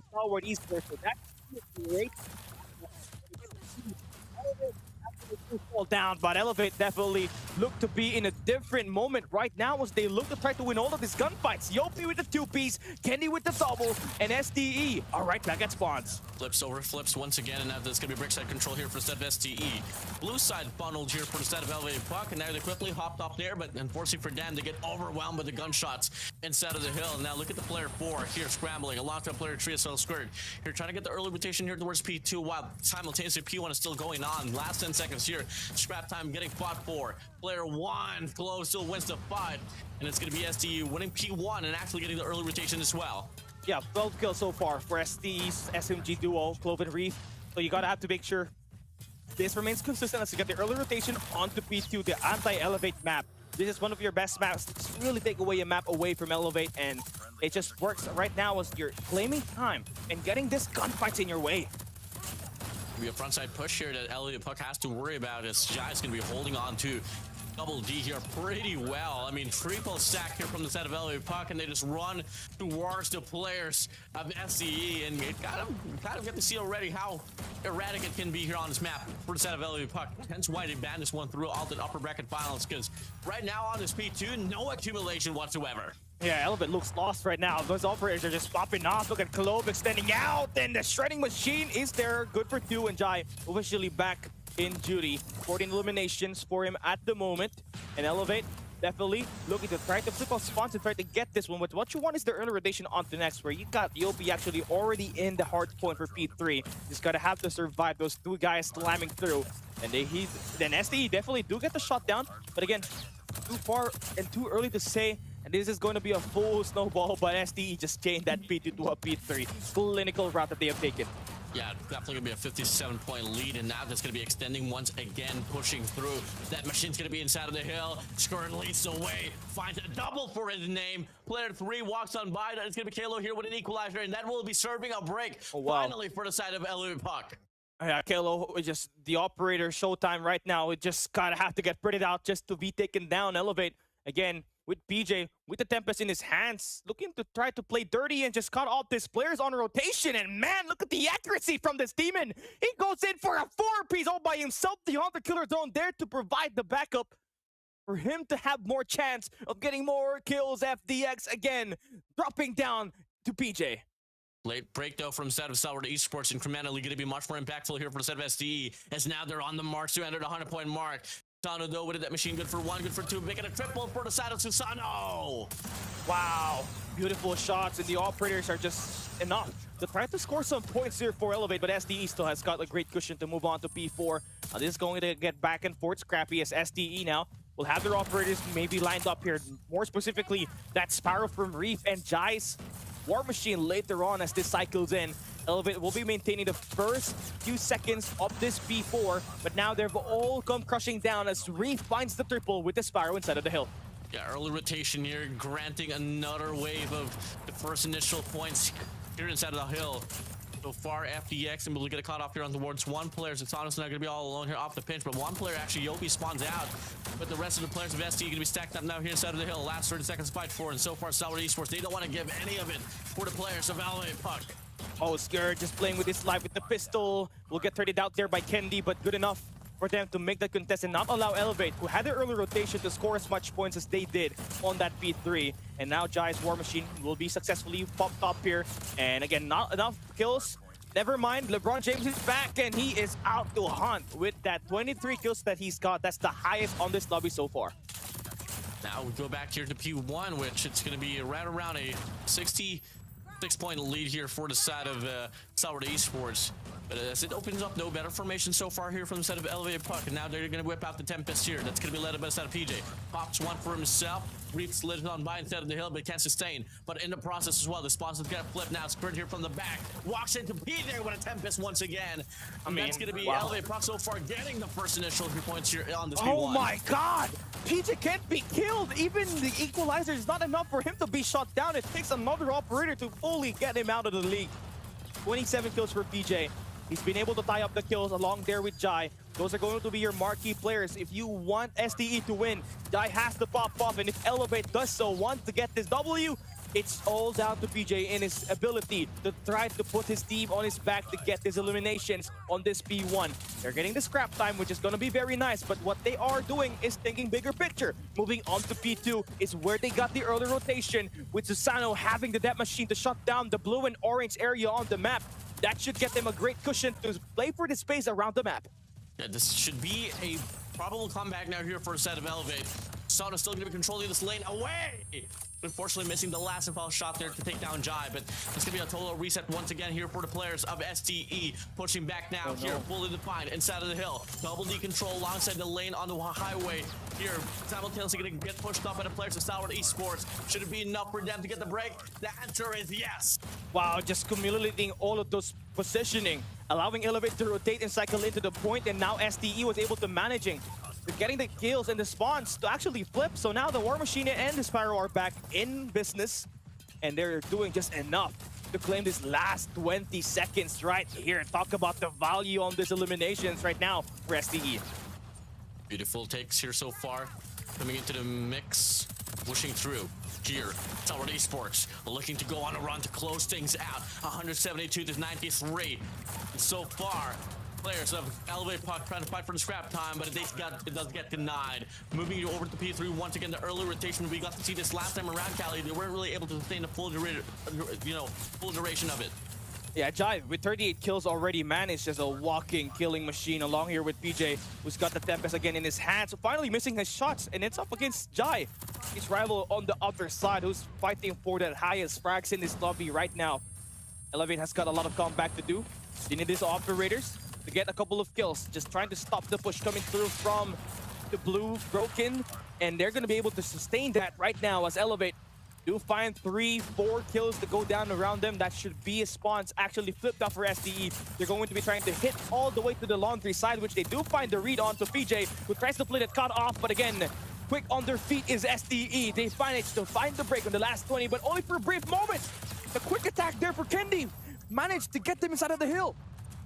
Stalwart Esports, so that's great. Fall down, but Elevate definitely look to be in a different moment right now as they look to try to win all of these gunfights. Yopi with the 2-piece, Kendi with the double, and SDE are right back at spawns. Flips over flips once again, and now there's gonna be brick side control here for the set of SDE. Blue side funneled here for the set of Elevated Puck, and now they quickly hopped off there, but unfortunately for them, they get overwhelmed by the gunshots inside of the hill. Now look at the player 4 here scrambling alongside player 3 as well. Skrrd here trying to get the early rotation here towards P2 while simultaneously P1 is still going on. Last 10 seconds here. Scrap time getting fought for. Player 1 Clove still wins the fight, and it's gonna be SDE winning P1 and actually getting the early rotation as well. Yeah, 12 kills so far for SDE's SMG duo, Clove and Reef. So you gotta have to make sure this remains consistent as you get the early rotation onto P2, the anti-Elevate map. This is one of your best maps to just really take away a map away from Elevate, and it just works right now as you're claiming time and getting this gunfights in your way. Be a frontside push here that Elliot Puck has to worry about as Jai's gonna be holding on to Double D here pretty well. I mean, triple stack here from the set of Elliot Puck, and they just run towards the players of SCE, and you kind of get to see already how erratic it can be here on this map for the set of Elliot Puck. Hence why they banned this one through all the upper bracket finals, because right now on this P2, no accumulation whatsoever. Yeah, Elevate looks lost right now. Those operators are just popping off. Look at Clove extending out, and the shredding machine is there. Good for 2, and Jai officially back in duty. 14 eliminations for him at the moment. And Elevate definitely looking to try to flip off spawns and try to get this one. But what you want is the early rotation on to next, where you got Yopi actually already in the hard point for P3. Just gotta have to survive those 2 guys slamming through. And then SDE definitely do get the shot down. But again, too far and too early to say. And this is going to be a full snowball, but SDE just changed that P2 to a P3. Clinical route that they have taken. Yeah, definitely gonna be a 57-point lead, and now that's gonna be extending once again, pushing through. That machine's gonna be inside of the hill. Skrrd leads the way, finds a double for his name. Player 3 walks on by. That is gonna be Kalo here with an equalizer, and that will be serving a break finally for the side of Elliot Puck. Yeah, Kalo, just the operator showtime right now. It just gotta have to get printed out just to be taken down. Elevate again with PJ with the Tempest in his hands, looking to try to play dirty and just cut off this players on rotation. And man, look at the accuracy from this demon. He goes in for a 4-piece all by himself. The Hunter Killer Drone there to provide the backup for him to have more chance of getting more kills. FDX again dropping down to PJ. Late break though from set of Stalwart Esports, incrementally going to be much more impactful here for the set of SDE, as now they're on the march to enter the 100-point mark. Susano though with it, that machine good for one, good for two, making a triple for the side of Susano. Wow, beautiful shots, and the operators are just enough to try to score some points here for Elevate, but SDE still has got a great cushion to move on to P4. Now this is going to get back and forth scrappy as SDE now will have their operators maybe lined up here. More specifically, that Sparrow from Reef and Jai's War Machine later on as this cycles in. Elevate will be maintaining the first few seconds of this P4, but now they've all come crushing down as Reef finds the triple with the Sparrow inside of the hill. Yeah, early rotation here, granting another wave of the first initial points here inside of the hill. So far, FDX and will get a caught off here on towards one player. Susano's not going to be all alone here off the pinch, but one player actually, Yobi, spawns out. But the rest of the players of SDE going to be stacked up now here inside of the hill. Last 30 seconds fight for, and so far, Stalwart Esports, they don't want to give any of it for the players of Elevate Puck. Oh, Scared just playing with his life with the pistol. Will get traded out there by Kendi, but good enough for them to make the contest and not allow Elevate, who had their early rotation, to score as much points as they did on that P3. And now Jai's War Machine will be successfully popped up here. And again, not enough kills. Never mind, LeBron James is back and he is out to hunt with that 23 kills that he's got. That's the highest on this lobby so far. Now we go back here to P1, which it's going to be right around a 66-point lead here for the side of Stalwart Esports. But as it opens up, no better formation so far here from the side of Elevated Puck. And now they're going to whip out the Tempest here. That's going to be led by the side of PJ. Pops one for himself. Reef slid on by instead of the hill, but can't sustain. But in the process as well, the sponsors get flipped now. Sprint here from the back. Walks into PJ with a Tempest once again. And that's going to be Elevated Puck so far getting the first initial 3 points here on this P1. Oh my god! PJ can't be killed! Even the equalizer is not enough for him to be shot down. It takes another operator to fully get him out of the league. 27 kills for PJ. He's been able to tie up the kills along there with Jai. Those are going to be your marquee players. If you want SDE to win, Jai has to pop off. And if Elevate does so, want to get this W, it's all down to PJ and his ability to try to put his team on his back to get these eliminations on this P1. They're getting the scrap time, which is going to be very nice. But what they are doing is thinking bigger picture. Moving on to P2 is where they got the early rotation, with Susano having the death machine to shut down the blue and orange area on the map. That should get them a great cushion to play for the space around the map. Yeah, this should be a probable comeback now here for a set of Elevate. Susano still going to be controlling this lane away. Unfortunately, missing the last and final shot there to take down Jai, but it's going to be a total reset once again here for the players of SDE. Pushing back now here, fully defined inside of the hill. Double D control alongside the lane on the highway here. Simultaneously going to get pushed up by the players of Stalwart Esports. Should it be enough for them to get the break? The answer is yes. Wow, just accumulating all of those positioning, allowing Elevate to rotate and cycle into the point, and now SDE was able to managing. They're getting the kills and the spawns to actually flip. So now the War Machine and the Sparrow are back in business, and they're doing just enough to claim this last 20 seconds right here. Talk about the value on these eliminations right now for SDE. Beautiful takes here so far. Coming into the mix, pushing through here. Stalwart Esports looking to go on a run to close things out. 172 to 93. And so far, players of Elevate Puck trying to fight for the scrap time, but it does get denied. Moving over to P3 once again, the early rotation. We got to see this last time around, Cali. They weren't really able to sustain the full duration, full duration of it. Yeah, Jai with 38 kills already managed as a walking killing machine along here with PJ, who's got the Tempest again in his hands. So finally missing his shots, and it's up against Jai, his rival on the other side, who's fighting for that highest frags in this lobby right now. Elevate has got a lot of comeback to do. They need these operators to get a couple of kills, just trying to stop the push coming through from the blue broken, and they're going to be able to sustain that right now as Elevate do find 3-4 kills to go down around them. That should be a spawns actually flipped up for SDE. They're going to be trying to hit all the way to the laundry side, which they do find the read onto PJ, who tries to play that cut off, but again, quick on their feet is SDE. They managed to find the break on the last 20, but only for a brief moment. The quick attack there for Kendi managed to get them inside of the hill.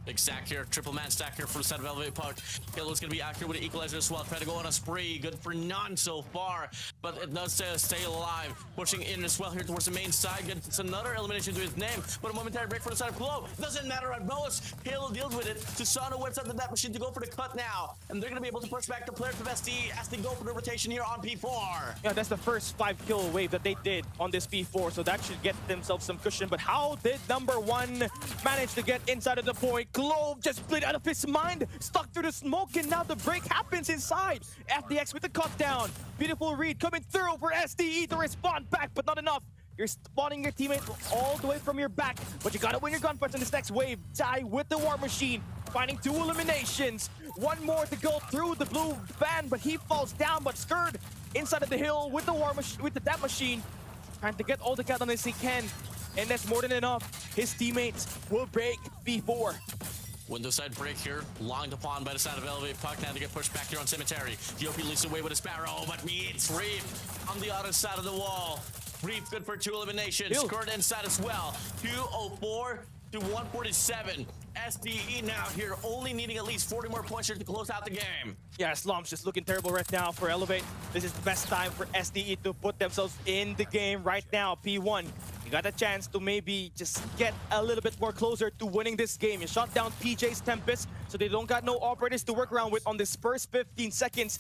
Big stack here, triple man stack here for the side of Elevate Puck. Halo's gonna be out here with an equalizer as well. Trying to go on a spree, good for none so far, but it does stay alive. Pushing in as well here towards the main side. Gets another elimination to his name, but a momentary break for the side of Glow. Doesn't matter at most. Halo deals with it. Susano whips out the net machine to go for the cut now, and they're gonna be able to push back the players of SD as they go for the rotation here on P4. Yeah, that's the first 5-kill wave that they did on this P4, so that should get themselves some cushion. But how did number 1 manage to get inside of the point? Glove just split out of his mind, stuck through the smoke, and now the break happens inside. FDX with the cut down. Beautiful read coming through for SDE to respond back, but not enough. You're spawning your teammate all the way from your back, but you gotta win your gunfights in this next wave. Die with the War Machine, finding 2 eliminations. One more to go through the blue van, but he falls down, but Skurd inside of the hill with the Death Machine, trying to get all the catalysts he can. And that's more than enough. His teammates will break B4. Window side break here, longed upon by the side of Elevate. Puck now to get pushed back here on Cemetery. GOP leads away with a Sparrow, but meets Reef on the other side of the wall. Reef good for 2 eliminations. Skurd inside as well. 204 to 147. SDE now here, only needing at least 40 more points here to close out the game. Yeah, Slum's just looking terrible right now for Elevate. This is the best time for SDE to put themselves in the game right now. P1, you got a chance to maybe just get a little bit more closer to winning this game. You shot down PJ's Tempest, so they don't got no operators to work around with on this first 15 seconds.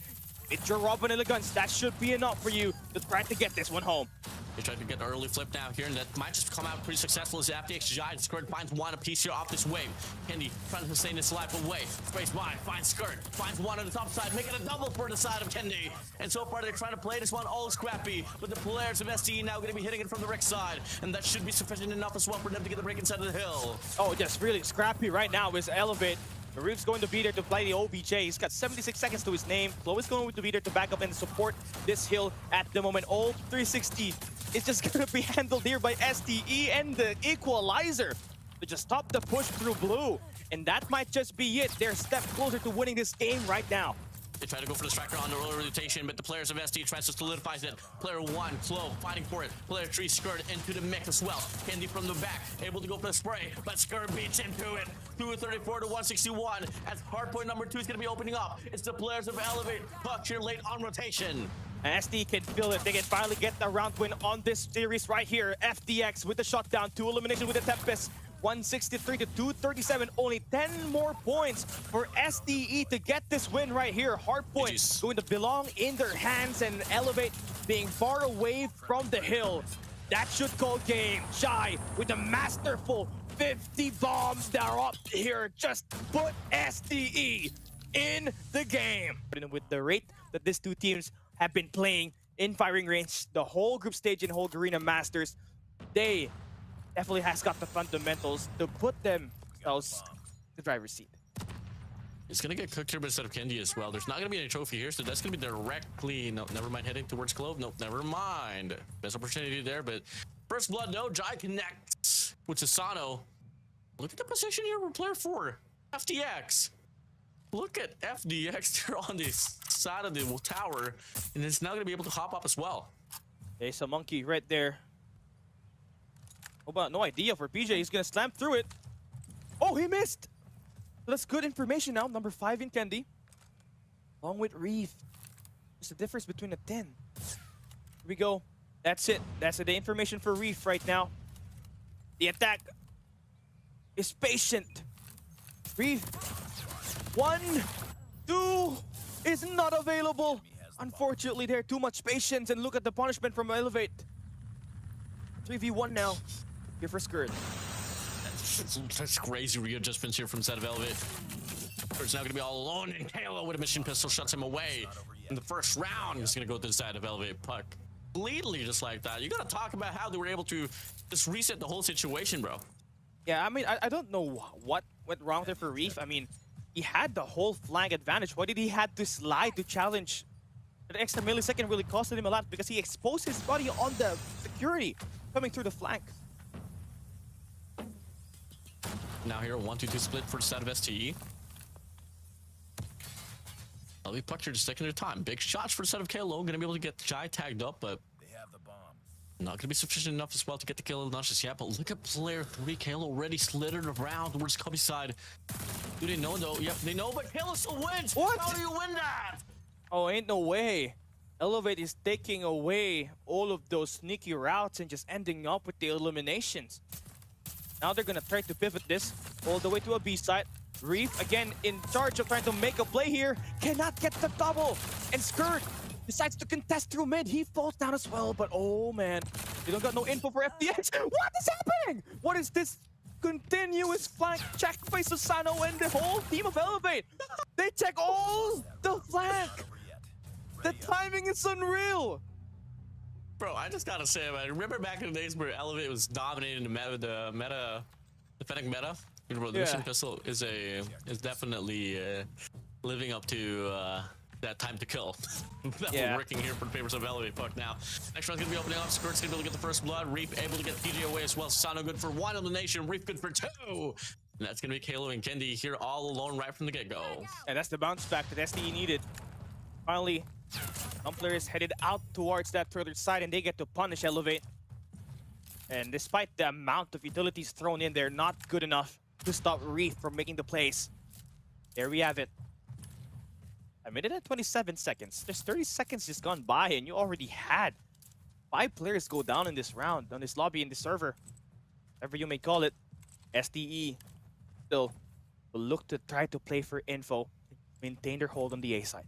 It's your raw vanilla guns. That should be enough for you to try to get this one home. They tried to get an early flip now here, and that might just come out pretty successful as FDX Giant. Skurd finds one apiece here off this wave. Kendi trying to sustain his life away. Sprays by, finds Skurd, finds one on the top side, making a double for the side of Kendi. And so far, they're trying to play this one all scrappy, but the players of SDE now going to be hitting it from the Rick side, and that should be sufficient enough as well for them to get the break inside of the hill. Oh, just really scrappy right now is Elevate. Reef's going to be there to play the OBJ. He's got 76 seconds to his name. Chloe is going to be there to back up and support this hill at the moment. All 360 is just going to be handled here by SDE and the Equalizer to just stop the push through blue. And that might just be it. They're a step closer to winning this game right now. They try to go for the striker on the early rotation, but the players of SD tries to solidify it. Player 1, Clove, fighting for it. Player 3, Skurd into the mix as well. Kendi from the back, able to go for the spray, but Skurd beats into it. 234 to 161, as hardpoint number 2 is going to be opening up. It's the players of Elevate, Puck here late on rotation. And SD can feel it. They can finally get the round win on this series right here. FDX with the shutdown, 2 eliminations with the Tempest. 163 to 237, only 10 more points for SDE to get this win right here. Hardpoint going to belong in their hands, and Elevate being far away from the hill. That should call game. Shy with a masterful 50 bombs that are up here. Just put SDE in the game. With the rate that these two teams have been playing in firing range, the whole group stage and whole Garena Masters, they definitely has got the fundamentals to put themselves the driver's seat. It's going to get cooked here, but instead of Kendi as well. There's not going to be any trophy here, so that's going to be directly... No, never mind, heading towards Clove. Nope, never mind. Best opportunity there, but first blood, no. Jai connects with Sasano. Look at the position here for player 4. FDX. Look at FDX there on the side of the tower, and it's now going to be able to hop up as well. There's a monkey right there. Oh, but no idea for PJ. He's gonna slam through it. Oh, he missed. That's good information now. Number 5 in Kendi, along with Reef. There's a difference between a 10. Here we go. That's it. That's the information for Reef right now. The attack is patient. Reef, 1, 2 is not available. Unfortunately, there's too much patience, and look at the punishment from Elevate. 3v1 now. Here for Skurd. That's crazy readjustments here from side of Elevate. Skur's now going to be all alone, and Halo with a machine pistol shuts him away. In the first round, he's going to go to the side of Elevate. Puck completely just like that. You got to talk about how they were able to just reset the whole situation, bro. Yeah, I mean, I don't know what went wrong there for Reef. I mean, he had the whole flank advantage. Why did he have to slide to challenge? The extra millisecond really costed him a lot because he exposed his body on the security coming through the flank. Now here, 1-2-2 split for the side of STE. Elevate Puck here just taking their time. Big shots for the side of KLO. Gonna be able to get Jai tagged up, but they have the bomb. Not gonna be sufficient enough as well to get the kill. Not just yet, but look at player 3. KLO already slithered around towards Cubby's side. Do they know though? Yep, they know, but KLO still wins. What? How do you win that? Oh, ain't no way. Elevate is taking away all of those sneaky routes and just ending up with the eliminations. Now they're gonna try to pivot this all the way to a B side. Reef again in charge of trying to make a play here. Cannot get the double. And Skurd decides to contest through mid. He falls down as well, but oh man. They don't got no info for FDX. What is happening? What is this Continuous flank check by Susano and the whole team of Elevate. They check all the flank. The timing is unreal. Bro, I just gotta say, man, remember back in the days where Elevate was dominating the meta, the Fennec meta? You know, bro, the mission pistol is definitely living up to that time to kill. Definitely working here for the favors of Elevate. Puck now. Next round's gonna be opening up. Skirt's gonna be able to get the first blood. Reap able to get PJ away as well. Sano good for 1 elimination. Reap good for 2. And that's gonna be Kalo and Kendi here all alone right from the get-go. And that's the bounce back that SDE needed. Finally, some players headed out towards that further side and they get to punish Elevate. And despite the amount of utilities thrown in, they're not good enough to stop Reef from making the plays. There we have it. A minute and 27 seconds. There's 30 seconds just gone by and you already had 5 players go down in this round, on this lobby, in this server. Whatever you may call it. SDE still will look to try to play for info, maintain their hold on the A side.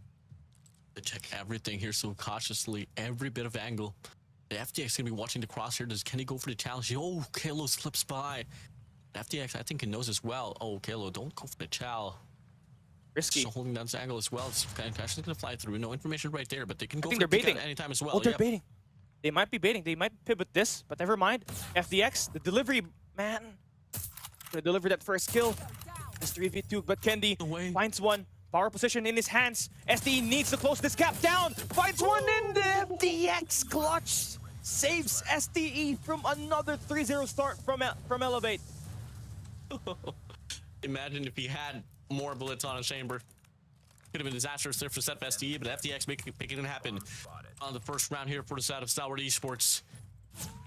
They check everything here so cautiously, every bit of angle. The FTX gonna be watching the crosshair. Does Kenny go for the challenge? Oh, Kalo slips by. FTX, I think he knows as well. Oh, Kalo, don't go for the chow. Risky. So holding down this angle as well. It's actually gonna fly through. No information right there, but they can go I think for they're the baiting at any time as well. Oh, they're baiting. They might be baiting. They might pivot this, but never mind. FDX, the delivery man, gonna deliver that first kill. It's 3v2, but Kendi finds one. Power position in his hands. SDE needs to close this gap down. Finds one in the FDX clutch. Saves SDE from another 3-0 start from Elevate. Imagine if he had more bullets on a chamber. Could have been disastrous there for set SDE, but FDX making it happen on the first round here for the side of Stalwart Esports.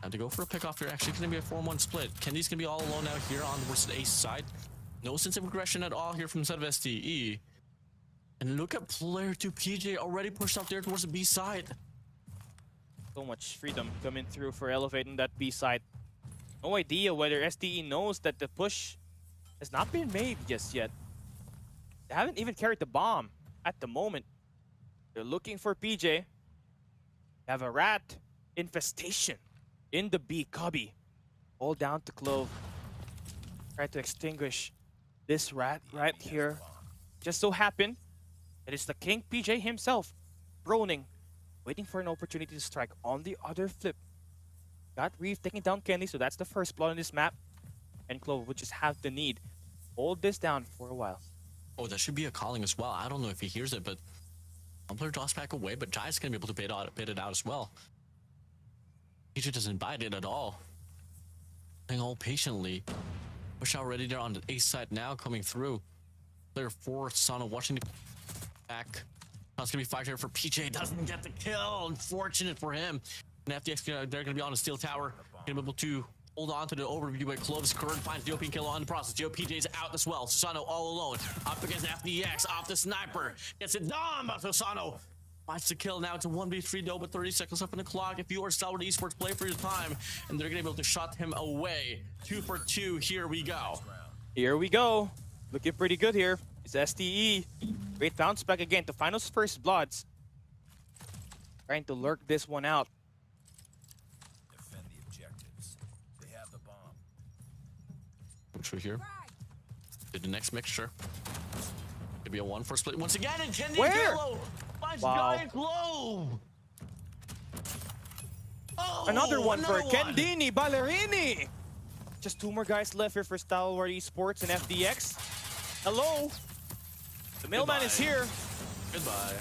Time to go for a pickoff here. Actually, going to be a 4-1 split. Kendi's going to be all alone now here on the versus Ace side. No sense of aggression at all here from the side of SDE. And look at player 2 PJ already pushed out there towards the B side. So much freedom coming through for Elevate in that B side. No idea whether SDE knows that the push has not been made just yet. They haven't even carried the bomb at the moment. They're looking for PJ. They have a rat infestation in the B cubby. All down to Clove. Try to extinguish this rat right here. Just so happened that it's the King PJ himself, droning, waiting for an opportunity to strike on the other flip. Got Reef taking down Kenny, so that's the first blood on this map. And Clove would just have the need. Hold this down for a while. Oh, that should be a calling as well. I don't know if he hears it, but one player draws back away, but Jai's gonna be able to bait it out as well. PJ doesn't bite it at all. Playing all patiently. Push out ready there on the ace side now, coming through. Player 4, Sano watching the back. Now it's gonna be fired here for PJ. Doesn't get the kill. Unfortunate for him. And FTX, they're gonna be on a steel tower. Gonna be able to hold on to the overview by Clovis. Current finds Joe kill on the process. Joe PJ's out as well. Susano all alone. Up against FDX. Off the sniper. Gets it done, but Susano finds the kill. Now it's a 1v3 though, but 30 seconds left on the clock. If you are Stalwart Esports, play for your time. And they're gonna be able to shut him away. 2 for 2. Here we go. Here we go. Looking pretty good here. It's STE. Great bounce back again to find those first bloods. Trying to lurk this one out. Defend the objectives. They have the bomb. True here. Did the next mixture. Could be a 1 for split once again. And Kendi Where? finds Wow. Giant Glow. Oh, Another one for one. Kendini Ballerini. Just 2 more guys left here for Stalwart Esports and FDX. Hello. The mailman is here. Goodbye.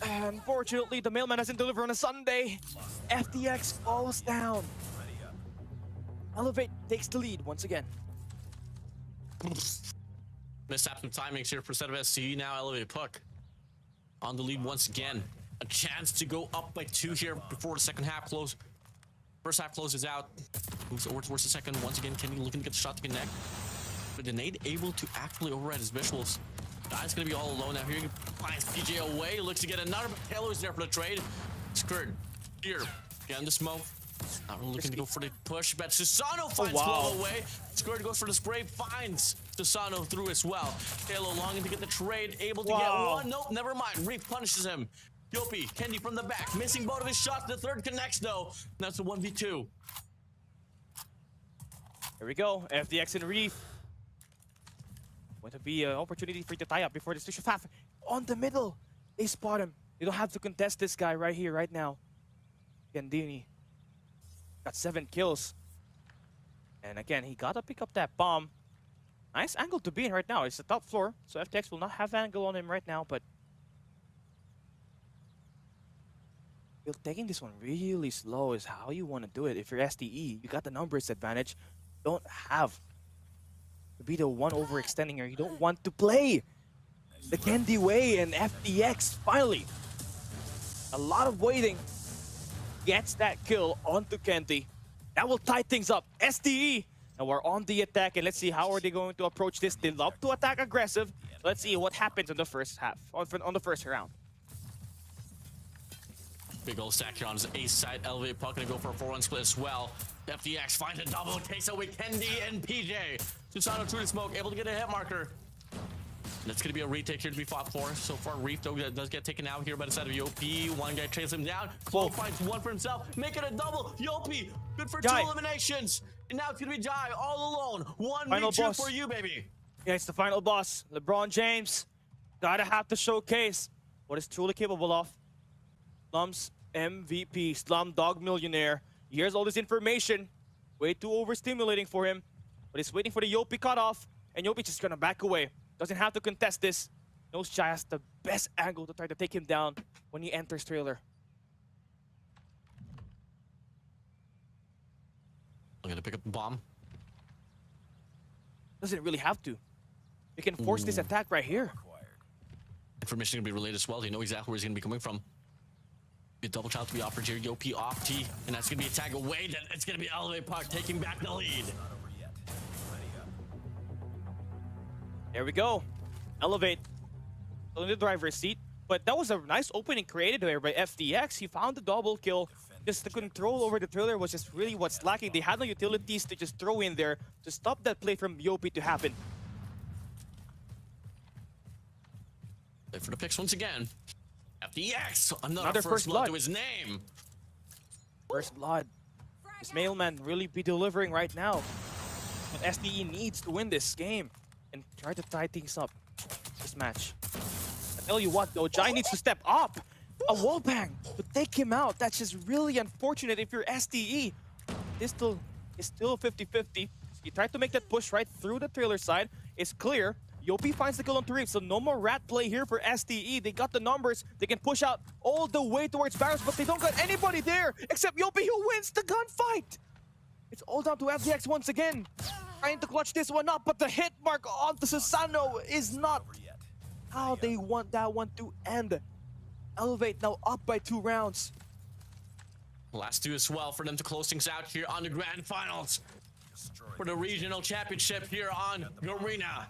Unfortunately, the mailman doesn't deliver on a Sunday. FDX falls down. Elevate takes the lead once again. Mishap some timings here for set of SCE. Now Elevate Puck on the lead once again. A chance to go up by 2 here before the second half close. First half closes out. Moves over towards the second. Once again, Kenny looking to get the shot to connect. But Denade able to actually override his visuals. Guy's gonna be all alone now. Here he finds PJ away. Looks to get another, but Taylor is there for the trade. Skirt here. Getting the smoke. Not really looking to go for the push, but Susano finds Glow away. Skirt goes for the spray, finds Susano through as well. Taylor longing to get the trade, able to get one. Nope, never mind. Reef punishes him. Yopi, Kendi from the back, missing both of his shots. The third connects though. That's a 1v2. Here we go. FDX and Reef. Going to be an opportunity for you to tie up before the switch of half. On the middle. They spot him. You don't have to contest this guy right here, right now. Gandini. Got 7 kills. And again, he gotta pick up that bomb. Nice angle to be in right now. It's the top floor, so FTX will not have angle on him right now, but you're taking this one really slow is how you want to do it. If you're SDE, you got the numbers advantage. You don't have to be the one overextending here. You don't want to play the Candy way, and FTX finally, a lot of waiting, gets that kill onto Candy. That will tie things up. SDE, and we're on the attack, and let's see how are they going to approach this. They love to attack aggressive. Let's see what happens in the first half, on the first round. Big old stack here on his ace side. Elevate puck gonna go for a 4-1 split as well. FDX finds a double queso with Kendi and PJ. Susano through the smoke, able to get a hit marker. And it's gonna be a retake here to be fought for. So far, Reef though does get taken out here by the side of Yopi. One guy chases him down. Clo finds one for himself, making a double. Yopi, good for 2 eliminations. And now it's gonna be Jai all alone. 1v2 for you, baby. Yeah, it's the final boss. LeBron James. Gotta have to showcase what he's truly capable of. Slum's MVP, Slumdog Millionaire. Here's all this information. Way too overstimulating for him. But he's waiting for the Yopi cutoff. And Yopi just gonna back away. Doesn't have to contest this. Knows Jai has the best angle to try to take him down when he enters trailer. I'm gonna pick up the bomb. Doesn't really have to. You can force this attack right here. Information gonna be relayed as well. You know exactly where he's gonna be coming from. Be a double shot to be offered here. Yopi off T, and that's gonna be a tag away. Then it's gonna be Elevate puck taking back the lead. There we go. Elevate in the driver's seat. But that was a nice opening created there by FDX. He found the double kill. Just the control over the trailer was just really what's lacking. They had no utilities to just throw in there to stop that play from Yopi to happen. Play for the picks once again. FDX, another first blood to his name. First blood. This mailman really be delivering right now. But SDE needs to win this game and try to tie things up this match. I tell you what though, Jai needs to step up. A wall bang to take him out. That's just really unfortunate if you're SDE. It's still 50-50. You try to make that push right through the trailer side. It's clear. Yopi finds the kill on Reef, so no more rat play here for SDE. They got the numbers. They can push out all the way towards Barrows, but they don't got anybody there except Yopi, who wins the gunfight. It's all down to FDX once again. Trying to clutch this one up, but the hit mark onto Susano is not how they want that one to end. Elevate now up by 2 rounds. Last 2 as well for them to close things out here on the grand finals for the regional championship here on Garena.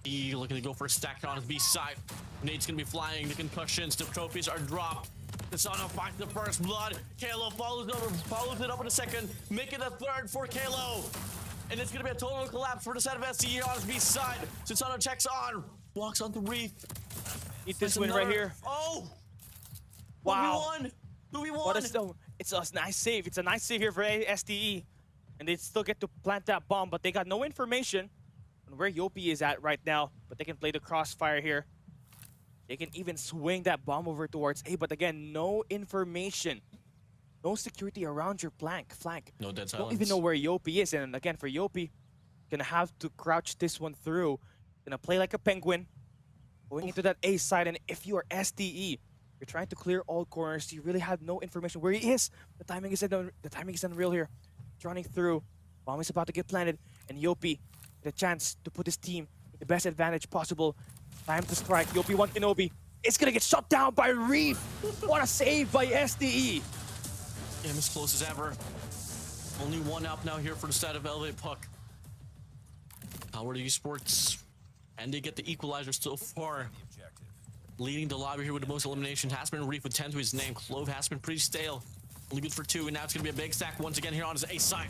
E looking to go for a stack on his B side. Nate's gonna be flying. The concussions, the trophies are dropped. Susano finds the first blood. Kalo follows it up in a second, making a third for Kalo. And it's gonna be a total collapse for the side of SDE on his B side. Susano checks on, walks onto Reef. Need this win right here. Oh! Wow. 2v1! What it's a nice save. It's a nice save here for SDE. And they still get to plant that bomb, but they got no information on where Yopi is at right now. But they can play the crossfire here. They can even swing that bomb over towards A, but again, no information. No security around your flank. No dead silence. Don't even know where Yopi is. And again, for Yopi, gonna have to crouch this one through. Gonna play like a penguin. Going into that A side, and if you are SDE, you're trying to clear all corners. You really have no information where he is. The timing is unreal here. He's running through. Bomb is about to get planted, and Yopi get a chance to put his team in the best advantage possible. Time to strike. Yopi one Kenobi. It's gonna get shut down by Reef. What a save by SDE. Game as close as ever. Only one up now here for the side of Elevate puck. Stalwart Esports. And they get the equalizer so far. Leading the lobby here with the most elimination has been Reef with 10 to his name. Clove has been pretty stale. Only good for 2, and now it's going to be a big stack once again here on his A side.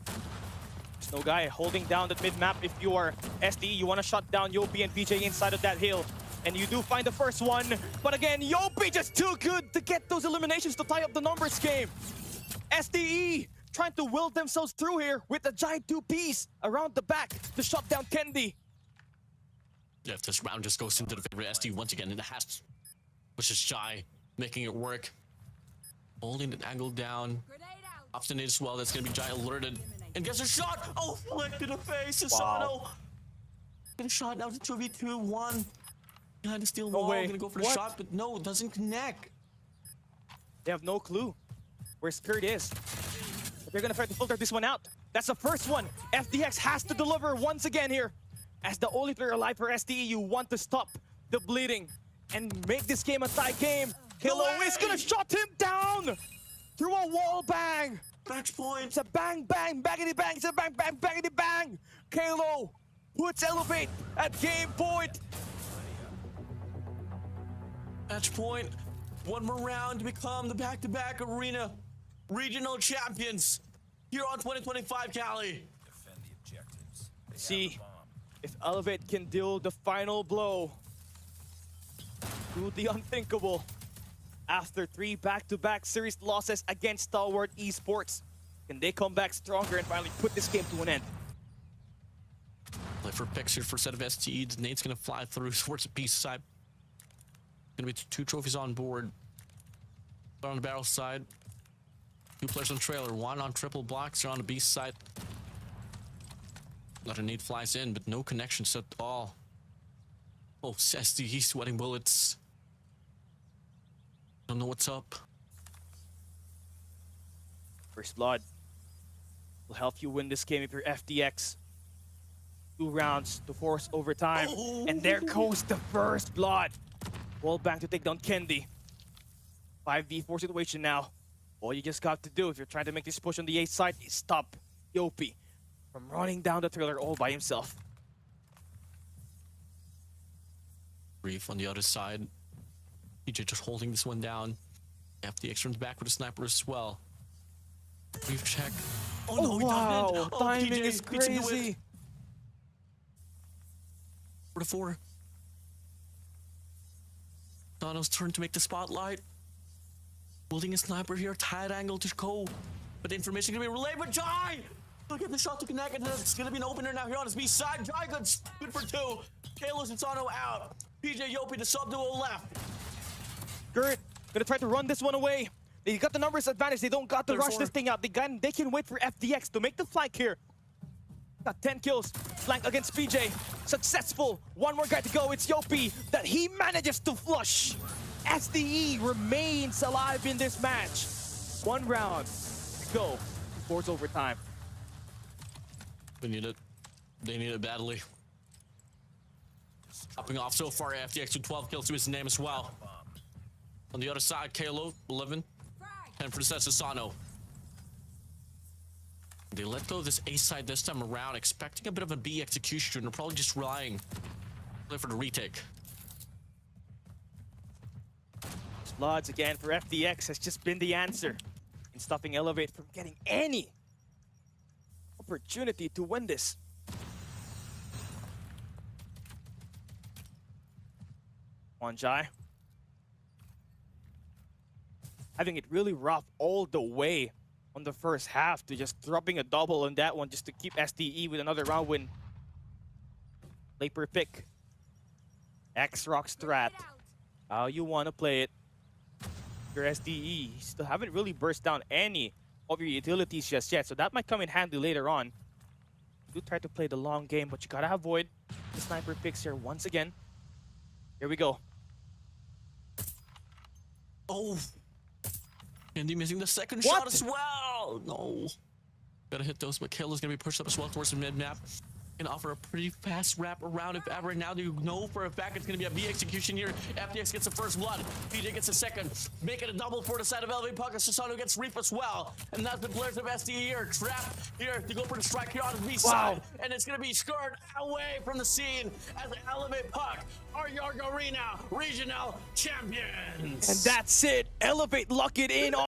There's no guy holding down the mid-map. If you are SDE, you want to shut down Yopi and PJ inside of that hill. And you do find the first one. But again, Yopi just too good to get those eliminations to tie up the numbers game. SDE trying to will themselves through here with a giant 2-piece around the back to shut down Kendi. Yeah, if this round just goes into the favor of SD once again, and it has to, which is Shy, making it work. Holding the angle down. Obstinate as well, that's gonna be Jai alerted. And gets a shot! Oh, flick to the face, Asano! Get a shot, now it's a 2v2, 1. Behind the steel wall, way. gonna go for the shot, but no, it doesn't connect. They have no clue where Skirt is. But they're gonna try to filter this one out. That's the first one. FDX has to deliver once again here. As the only player alive for SDE, you want to stop the bleeding and make this game a tie game. Kilo is gonna shut him down through a wall bang. Match point. It's a bang, bang, bangity bang. It's a bang, bang, bangity bang. Kalo puts Elevate at game point. Match point. One more round to become the back-to-back arena regional champions here on 2025, Cali. Defend the objectives. They See have the bomb. if Elevate can deal the final blow. Do the unthinkable. After 3 back-to-back series losses against Stalwart Esports, can they come back stronger and finally put this game to an end? Play for picks here for a set of STEs. Nate's gonna fly through towards the B side. Gonna be 2 trophies on board. On the barrel side. 2 players on trailer. 1 on triple blocks. They're on the B side. Another Nate flies in, but no connections at all. Oh, STE sweating bullets. Don't know what's up. First blood will help you win this game if you're FDX. 2 rounds to force overtime. Oh. And there goes the first blood. Wall bang to take down Kendi. 5v4 situation now. All you just got to do if you're trying to make this push on the A side is stop Yopi from running down the trailer all by himself. Reef on the other side. PJ just holding this one down. FDX runs back with a sniper as well. Reef check. Oh, no, he wow, didn't. Oh, timing PJ is beats him to crazy. it. 4-4. Dono's turn to make the spotlight. Holding a sniper here, tight angle to go. But the information gonna be relayed with Jai! Look at the shot to connect, and it's gonna be an opener now here on his B side. Jai good for 2. Kalos and Sano out. PJ Yopi, the sub duo left. Gert gonna try to run this one away. They got the numbers advantage. They don't got to rush 4. this thing out. They can wait for FDX to make the flank here. Got 10 kills. Flank against PJ. Successful. 1 more guy to go. It's Yopi that he manages to flush. SDE remains alive in this match. 1 round to go towards overtime. We need it. They need it badly. Hopping off so far, FDX with 12 kills to his name as well. On the other side, Kalo, 11. 10 for the sets of Sano. They let go of this A side this time around, expecting a bit of a B execution. They're probably just relying for the retake. Bloods again for FDX has just been the answer in stopping Elevate from getting any opportunity to win this. On Jai. Having it really rough all the way on the first half to just dropping a double on that one just to keep SDE with another round win. Play per pick. X-Rock strat. How you want to play it. Your SDE, you still haven't really burst down any of your utilities just yet, so that might come in handy later on. Do try to play the long game, but you gotta avoid the sniper picks here once again. Here we go. Oh! Andy missing the second What? shot as well! No. Gotta hit those, but Kalo's gonna be pushed up as well towards the mid-map. Can offer a pretty fast wrap around if ever. Now you know for a fact it's gonna be a B execution here. FDX gets the first blood. PJ gets the second. Make it a double for the side of Elevate Puck. Susano gets Reef as well. And that's the players of SDE here. Trapped here to go for the strike here on the B side. And it's gonna be scored away from the scene as Elevate Puck are your Garena regional champions. And that's it. Elevate lock it in.